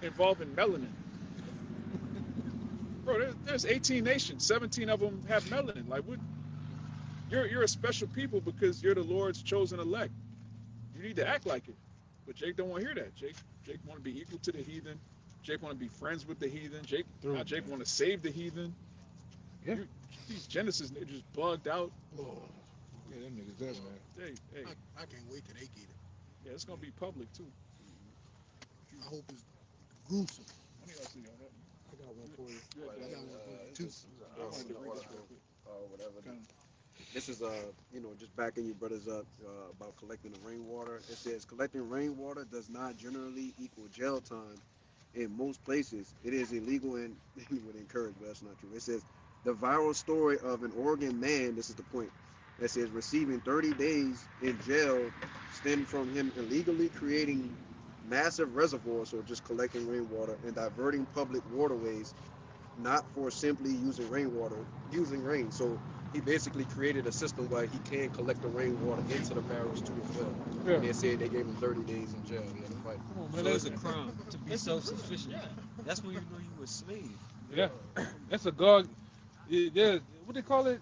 involving melanin. Bro, there's 18 nations, 17 of them have melanin. Like, what? You're a special people because you're the Lord's chosen elect. You need to act like it. But Jake don't want to hear that. Jake want to be equal to the heathen. Jake want to be friends with the heathen. Jake want to save the heathen. Yeah. These Genesis, they're just bugged out. Oh, Yeah, them niggas that, man. Hey. I can't wait till they get it. Yeah, it's gonna be public too. I hope it's gruesome. Let me see on that. I got one for you. Good, I got one for you too. I wanted to read this real quick. Whatever. Okay. This is just backing you brothers up about collecting the rainwater. It says collecting rainwater does not generally equal jail time. In most places, it is illegal and would encourage, but that's not true. It says the viral story of an Oregon man. This is the point. That says receiving 30 days in jail stemmed from him illegally creating massive reservoirs, or just collecting rainwater and diverting public waterways, not for simply using rain. So he basically created a system where he can collect the rainwater into the barrels too as well. Yeah. And they said they gave him 30 days in jail. He had to fight. Come on, So man. it's a crime to be self-sufficient. That's when you know you were a slave. Yeah, that's a God. There's what they call it?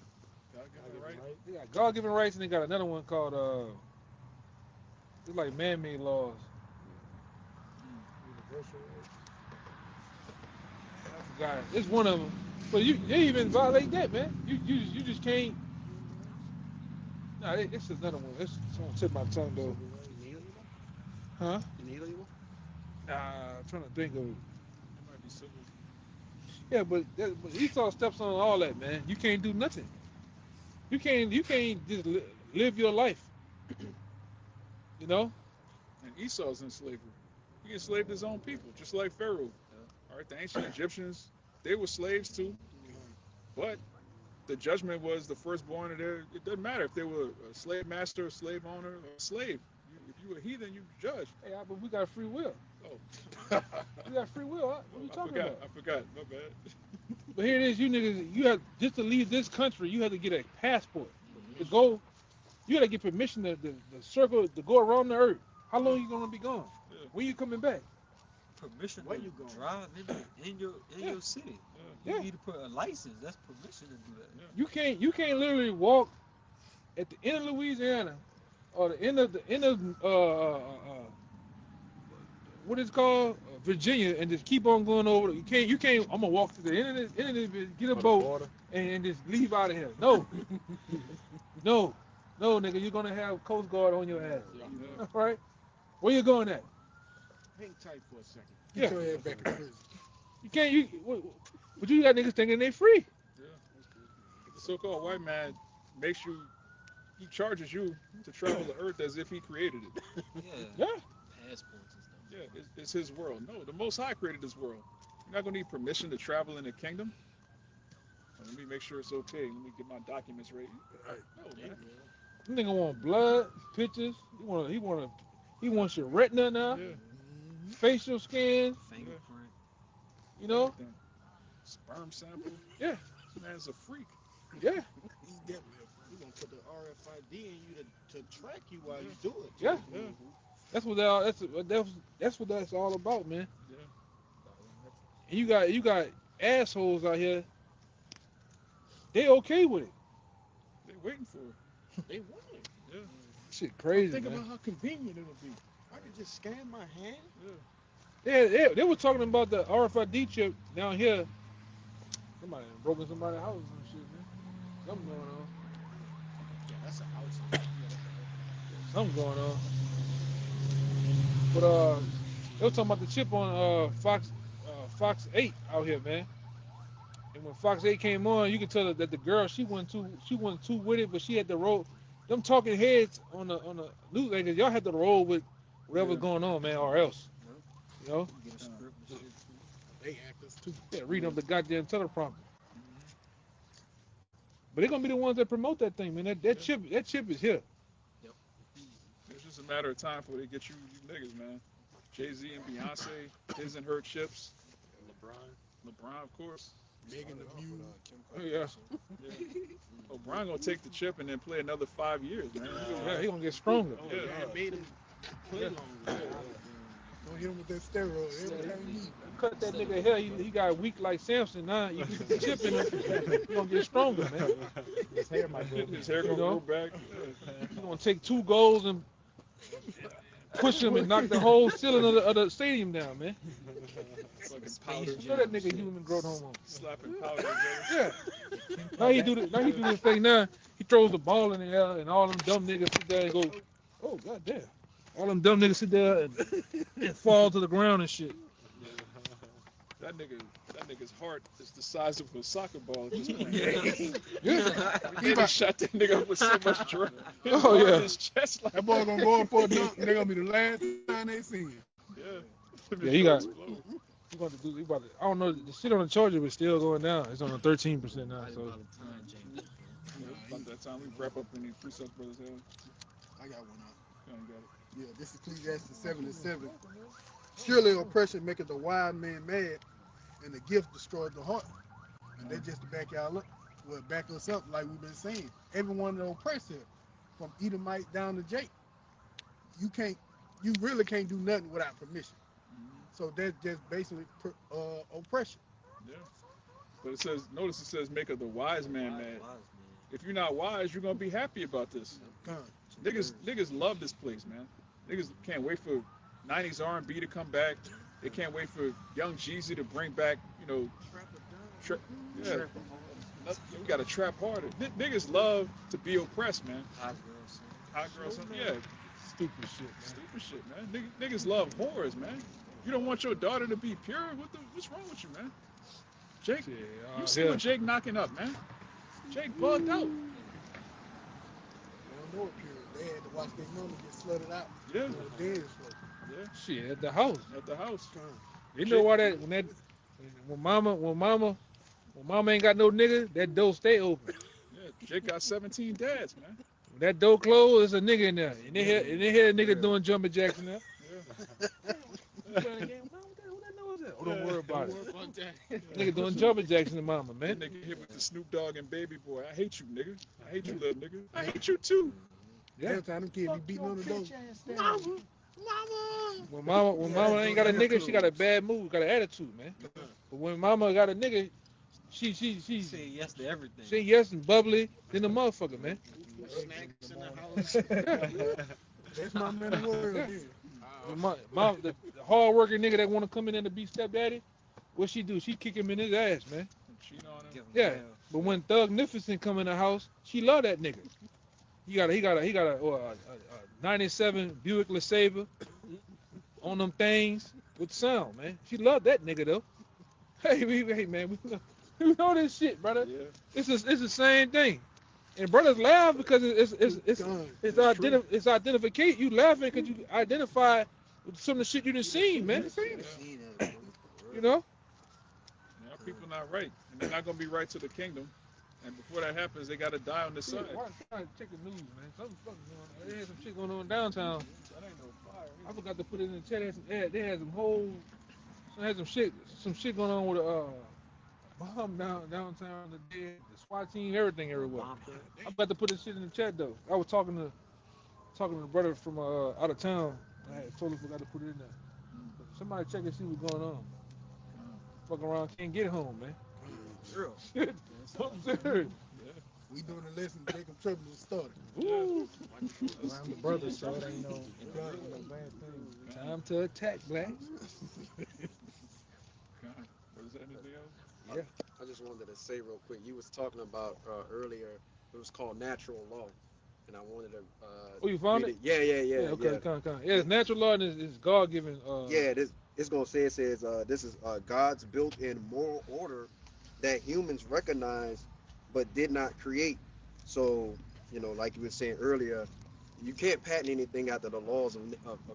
God give it right. They got God-given rights, and they got another one called it's like man-made laws. I forgot. It's one of them. But they even violate that, man. You just can't. Nah, this is another one. It's on the tip of my tongue though. Huh? I'm trying to think of it. It might be civil. Yeah, but Esau steps on all that, man. You can't do nothing. You can't just live your life. You know? And Esau's in slavery. He enslaved his own people, just like Pharaoh. All right, the ancient Egyptians, they were slaves too. But the judgment was the firstborn of their. It doesn't matter if they were a slave master, a slave owner, or a slave. If you were a heathen, you judge. Hey, but we got free will. Oh, We got free will. Huh? What are you talking about? I forgot. My bad. But here it is, you niggas. You have just to leave this country. You have to get a passport to go. You got to get permission to circle to go around the earth. How long you gonna be gone? Yeah. When you coming back? Permission Where to you going? drive in your city. Yeah. You need to put a license. That's permission to do that. You can't literally walk at the end of Louisiana or the end of what is it called Virginia and just keep on going over. You can't. I'm gonna walk to the end of this, get a boat and just leave out of here. No, no, nigga. You're gonna have Coast Guard on your ass. Yeah. All right. Where you going at? Hang tight for a second. Get your head back in prison. You can't. But you got niggas thinking they free. Yeah. The so-called white man makes you. He charges you to travel the earth as if he created it. Yeah. Passports and stuff. Yeah, it's his world. No, the Most High created this world. You're not gonna need permission to travel in the kingdom. Let me make sure it's okay. Let me get my documents ready. Right. No, man. This nigga want blood, pictures. He wants your retina now, Yeah. facial scan. Fingerprint. You know. Everything. Sperm sample. Yeah. This man's a freak. Yeah. He's definitely we're gonna put the RFID in you to track you while you do it. Yeah. Yeah. That's what that's all about, man. Yeah. And you got assholes out here. They okay with it. They waiting for it. They want it. Yeah. Shit crazy, Think man. about how convenient it'll be. I can just scan my hand. Yeah. They were talking about the RFID chip down here. Somebody done broken somebody's house and shit, man. Something going on. Yeah, that's a house. Something going on. But they were talking about the chip on Fox 8 out here, man. And when Fox 8 came on, you could tell that the girl she wasn't too with it, but she had to roll. Them talking heads on the news anchors, y'all had to roll with whatever's going on, man, or else. You know? Get a script and shit. They actors too. Yeah, reading up the goddamn teleprompter. But they're gonna be the ones that promote that thing, man. That chip is here. a matter of time before they get you niggas, man. Jay-Z and Beyonce, his and her chips. LeBron, of course. Megan the Mule. Yeah. Oh, Brian gonna take the chip and then play another 5 years, man. Yeah, he gonna get stronger. Yeah. Man made him play longer. Don't hit him with that steroid. Every time he need. Cut that nigga hair. He got weak like Samson. Now you put the chip in him, he gonna get stronger, man. His hair might go. His hair gonna You know? grow back. He gonna take 2 goals and push him and knock the whole ceiling of the stadium down, man. Fucking powder. Show that nigga human growth hormone. Slapping powder together. Yeah. Now he do this thing now. He throws the ball in the air and all them dumb niggas sit there and go, oh goddamn. All them dumb niggas sit there and fall to the ground and shit. That nigga's heart is the size of a soccer ball. Just playing. Yeah. He just shot that nigga up with so much drug. Oh, yeah. His chest like That boy gonna go up for a dunk, and they gonna be the last time they see him. yeah. Yeah, he got. He about to, I don't know. The shit on the charger was still going down. It's on a 13% now. So About that time we wrap up any precepts, brothers. I got one out. You got it. Yeah, this is Ecclesiastes 7:7. Surely oppression maketh the wise man mad, and the gift destroys the heart. And that just to back y'all up, well, back us up like we've been saying. Everyone that oppressed here, from Edomite down to Jake, you really can't do nothing without permission. So that's just basically oppression. Yeah. But it says, notice it says, make of the wise man mad. If you're not wise, you're gonna be happy about this. Niggas love this place, man. Niggas can't wait for 90s R&B to come back. They can't wait for Young Jeezy to bring back, yeah. We gotta trap harder. Niggas love to be oppressed, man. Hot girls, yeah. stupid shit, man. Stupid shit, man. Niggas love whores, man. You don't want your daughter to be pure? What's wrong with you, man? Jake, you see what Jake knocking up, man? Jake bugged out. They don't know it pure. They had to watch their mama get slutted out. Yeah. Dead slut. Yeah. Shit, at the house. At the house. You know why when mama ain't got no nigga, that door stay open. Yeah, Jake got 17 dads, man. When that door closed, there's a nigga in there. And they hear a nigga doing jumping jacks in there. Yeah. Oh, don't worry about it. Nigga doing jumping jacks in the mama, man. Nigga hit with the Snoop Dogg and Baby Boy. I hate you, nigga. I hate you, little nigga. I hate you too. Yeah. Every time them kids be beating on the door. When mama ain't got a nigga, she got a bad mood, got an attitude, man. But when mama got a nigga, she Say yes to everything. say yes and bubbly than the motherfucker, man. Snacks in the house. That's my man of the world. Yeah. Yeah. The hard working nigga that want to come in there to be stepdaddy, what she do? She kick him in his ass, man. Cheat on him. Give 'em Yeah. hell. But when Thug Nificent come in the house, she love that nigga. He got a 97 Buick LeSabre on them things with sound, man. She love that nigga though. Hey man, we know this shit, brother. Yeah. It's the same thing. And brothers laugh because it's identification. You laughing because you identify with some of the shit you done seen, man. You know? Yeah, people not right. And they're not gonna be right to the kingdom. And before that happens, they gotta die on this side. Check the news, man. Something fucking going on. There's some shit going on downtown. That ain't no fire. I forgot to put it in the chat. They had some shit going on with a bomb downtown today. The SWAT team, everything everywhere. I forgot to put this shit in the chat though. I was talking to the brother from out of town. I had totally forgot to put it in there. But somebody check and see what's going on. Fuck around, can't get home, man. Real. I'm serious. We doing a lesson, Jacob Trouble was started. Ooh. Around the brothers, so it ain't no bad thing. Time to attack, blacks. Is there anything else? I just wanted to say real quick. You was talking about earlier. It was called natural law, and I wanted to. Oh, you found read it? Yeah. Okay, come. Yeah, it's natural law and it's God given. Yeah, it's gonna say. It says this is God's built-in moral order that humans recognize but did not create. So, like you were saying earlier, you can't patent anything after the laws of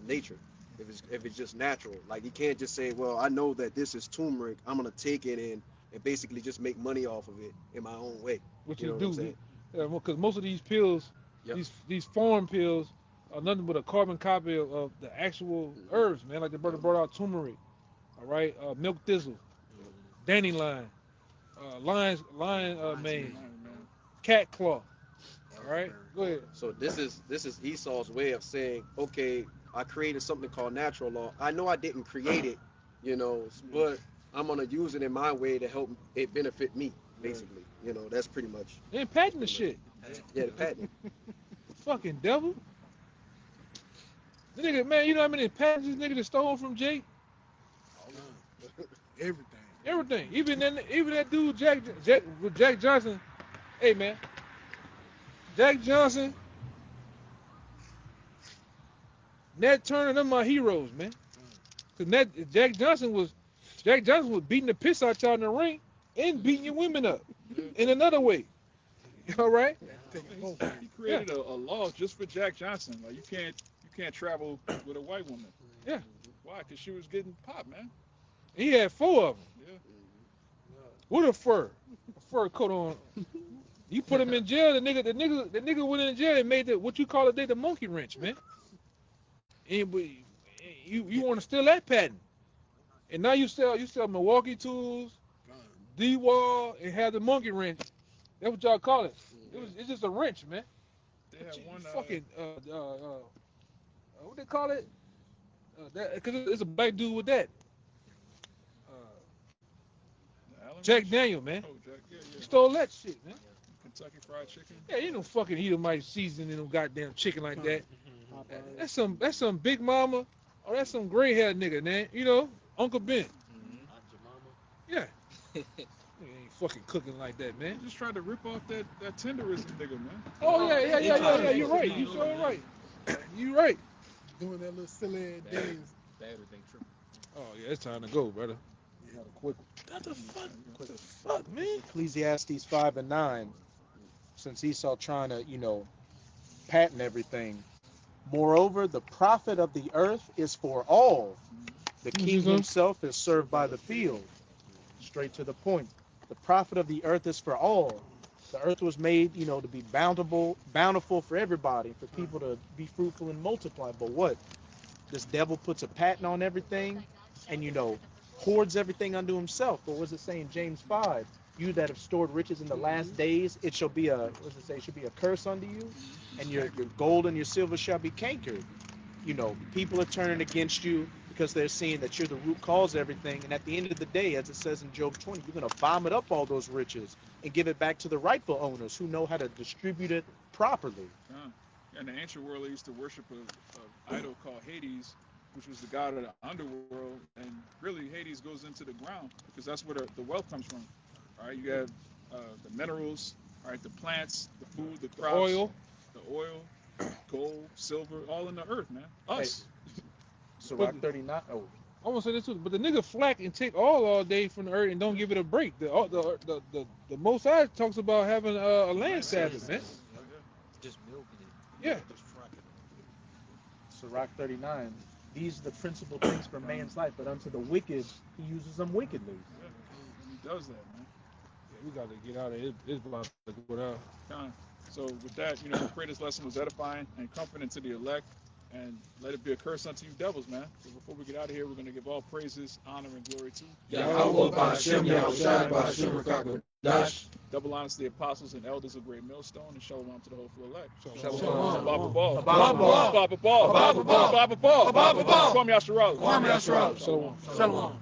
nature. If it's just natural, like you can't just say, well, I know that this is turmeric, I'm gonna take it and basically just make money off of it in my own way. What You you know do? what I'm saying? Yeah, because most of these pills, Yep. these foreign pills, nothing but a carbon copy of the actual herbs, man. Like the brother brought out turmeric, all right, milk thistle, dandelion, lion mane, cat claw. All right, go ahead. So this is Esau's way of saying, okay, I created something called natural law. I know I didn't create it, you know, but I'm gonna use it in my way to help it benefit me, basically. You know, that's pretty much. They ain't patenting the shit. Yeah, the patent. Fucking devil. The nigga, man, you know how many patents this nigga that stole from Jake? Everything. Everything. Even that dude Jack Johnson. Hey man, Jack Johnson, Nat Turner, them my heroes, man. Cause Jack Johnson was beating the piss out y'all in the ring and beating your women up in another way. All right. He created a law just for Jack Johnson. Like you can't travel with a white woman. Yeah. Why? Because she was getting popped, man. He had 4 of them. Yeah. With a fur coat on. You put him in jail. The nigga went in jail and made what you call it the monkey wrench, man. And you want to steal that patent, and now you sell Milwaukee tools, D-Wall, and have the monkey wrench. That's what y'all call it. It's just a wrench, man. They had one fucking what they call it? Because it's a black dude with that. Jack Daniel, man. Oh, Jack, yeah. He stole that shit, man. Kentucky Fried Chicken. Yeah, you don't fucking Edomite season in them goddamn chicken like that. That's some Big Mama, or that's some gray haired nigga, man. You know, Uncle Ben. Yeah. Nigga ain't fucking cooking like that, man. Just tried to rip off that tenderism nigga, man. Oh yeah. You're right. You sure right. You right. Doing that little silly dance. Oh yeah, it's time to go, brother. Quick. What the fuck, man? Ecclesiastes 5:9. Since Esau trying to, patent everything. Moreover, the profit of the earth is for all. The king himself is served by the field. Straight to the point. The profit of the earth is for all. The earth was made, to be bountiful for everybody, for people to be fruitful and multiply. But what? This devil puts a patent on everything and, hoards everything unto himself. But what does it say in James 5? You that have stored riches in the last days, it shall be a curse unto you, and your gold and your silver shall be cankered. People are turning against you because they're seeing that you're the root cause of everything. And at the end of the day, as it says in Job 20, you're going to vomit up all those riches and give it back to the rightful owners who know how to distribute it properly. In the ancient world, they used to worship an idol called Hades, which was the god of the underworld. And really, Hades goes into the ground because that's where the wealth comes from. All right, you have the minerals, all right, the plants, the food, the crops, the oil, gold, silver, all in the earth, man. Us. So Rock 39. Oh, I want to say this too, but the nigga flack and take all day from the earth and don't give it a break. The Most High talks about having a land Sabbath, man. Just milking it. Yeah. So Rock 39. These are the principal things for man's life, but unto the wicked, he uses them wickedly. Yeah, he does that, man. Yeah, we got to get out of it. It's about to go down. So with that, we pray this lesson was edifying and comforting to the elect, and let it be a curse unto you devils, man. So before we get out of here, we're going to give all praises, honor, and glory to Yahweh Ba'Shem Yahushai Ba'Shem Rakakadash. Double honors to the apostles and elders of Great Millstone, and shalom to the hopeful elect. Shalom. Baba Ball. Baba Ball. Baba Ball. Baba Ball. Baba Ball. Baba Ball. Kwame Yasharala. Kwame Yasharala. Shalom. Shalom.